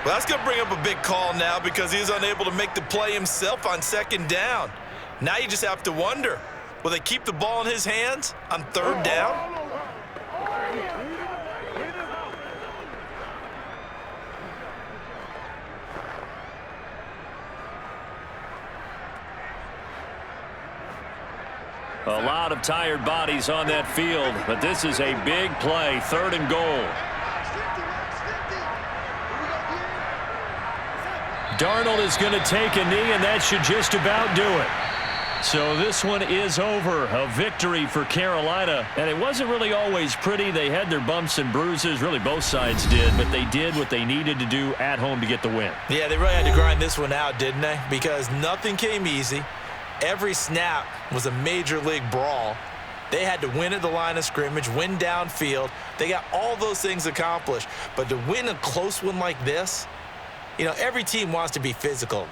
Well, that's going to bring up a big call now because he's unable to make the play himself on 2nd down. Now you just have to wonder, will they keep the ball in his hands on 3rd down? A lot of tired bodies on that field, but this is a big play, 3rd and goal. Darnold is going to take a knee, and that should just about do it. So this one is over. A victory for Carolina. And it wasn't really always pretty. They had their bumps and bruises. Really, both sides did. But they did what they needed to do at home to get the win. Yeah, they really had to grind this one out, didn't they? Because nothing came easy. Every snap was a major league brawl. They had to win at the line of scrimmage, win downfield. They got all those things accomplished. But to win a close one like this, you know, every team wants to be physical.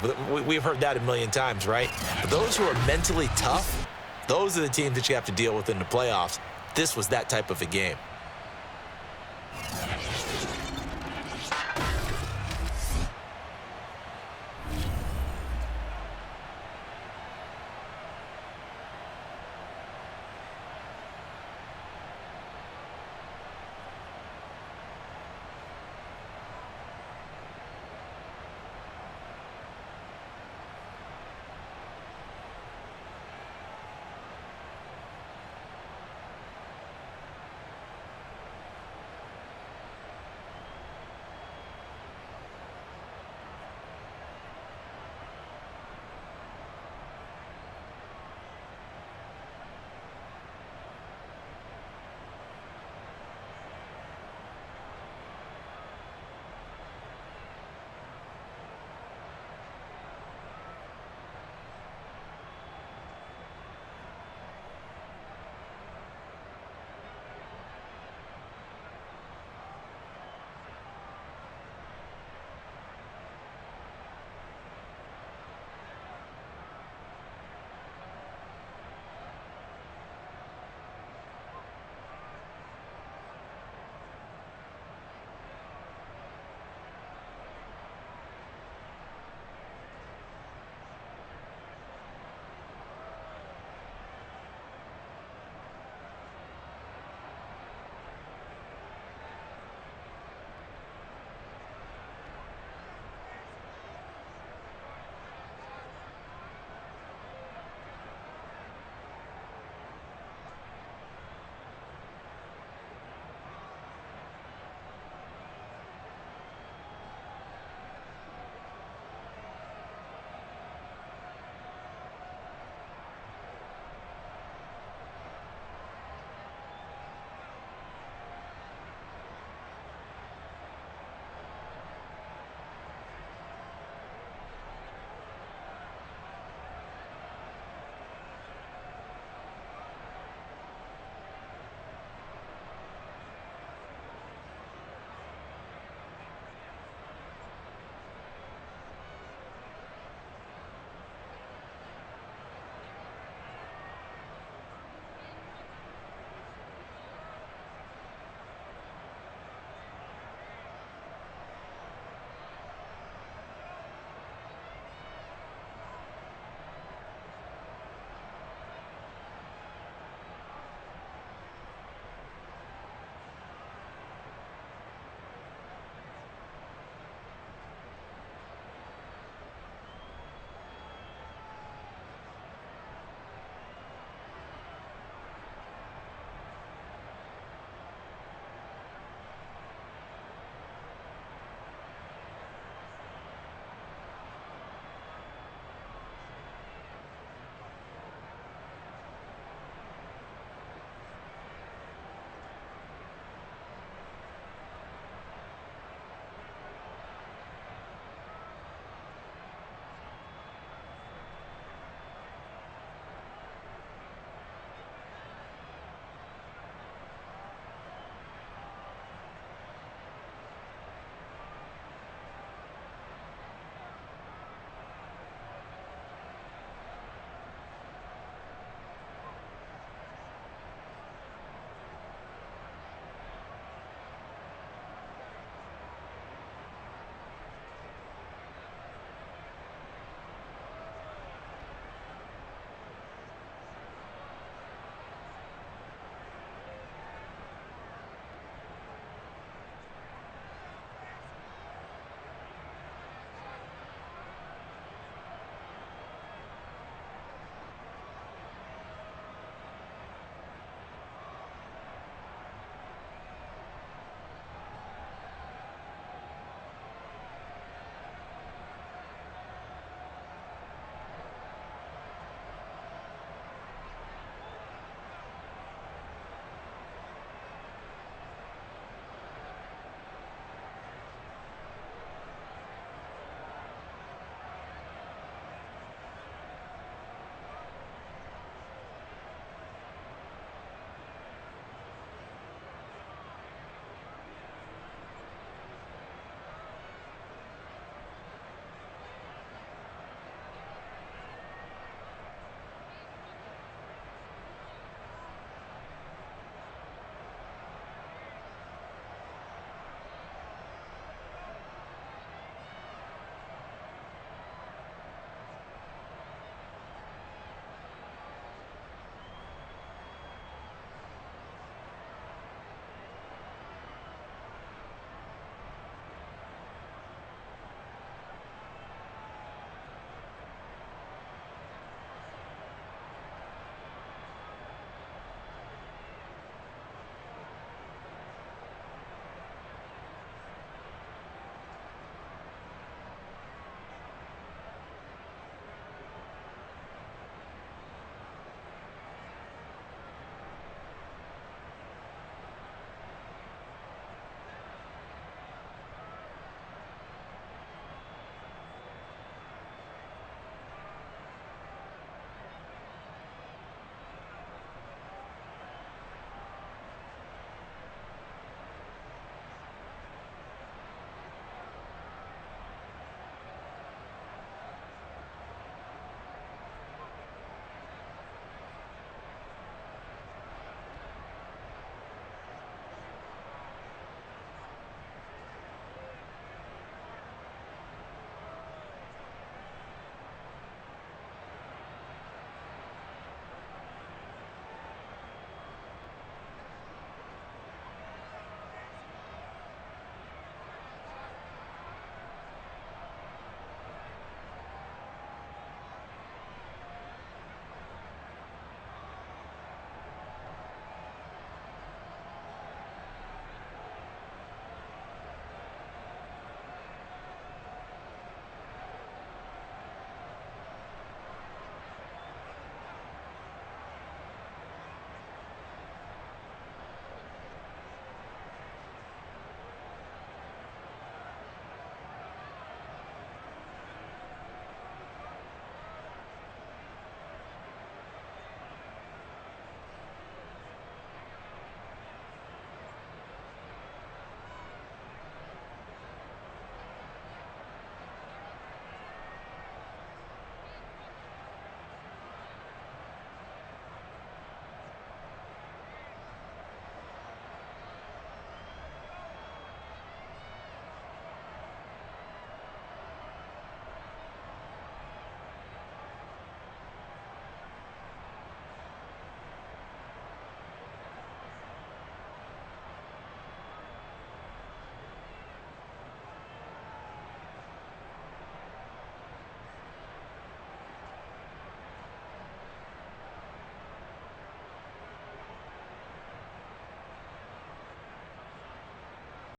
We've heard that a million times, right? But those who are mentally tough, those are the teams that you have to deal with in the playoffs. This was that type of a game.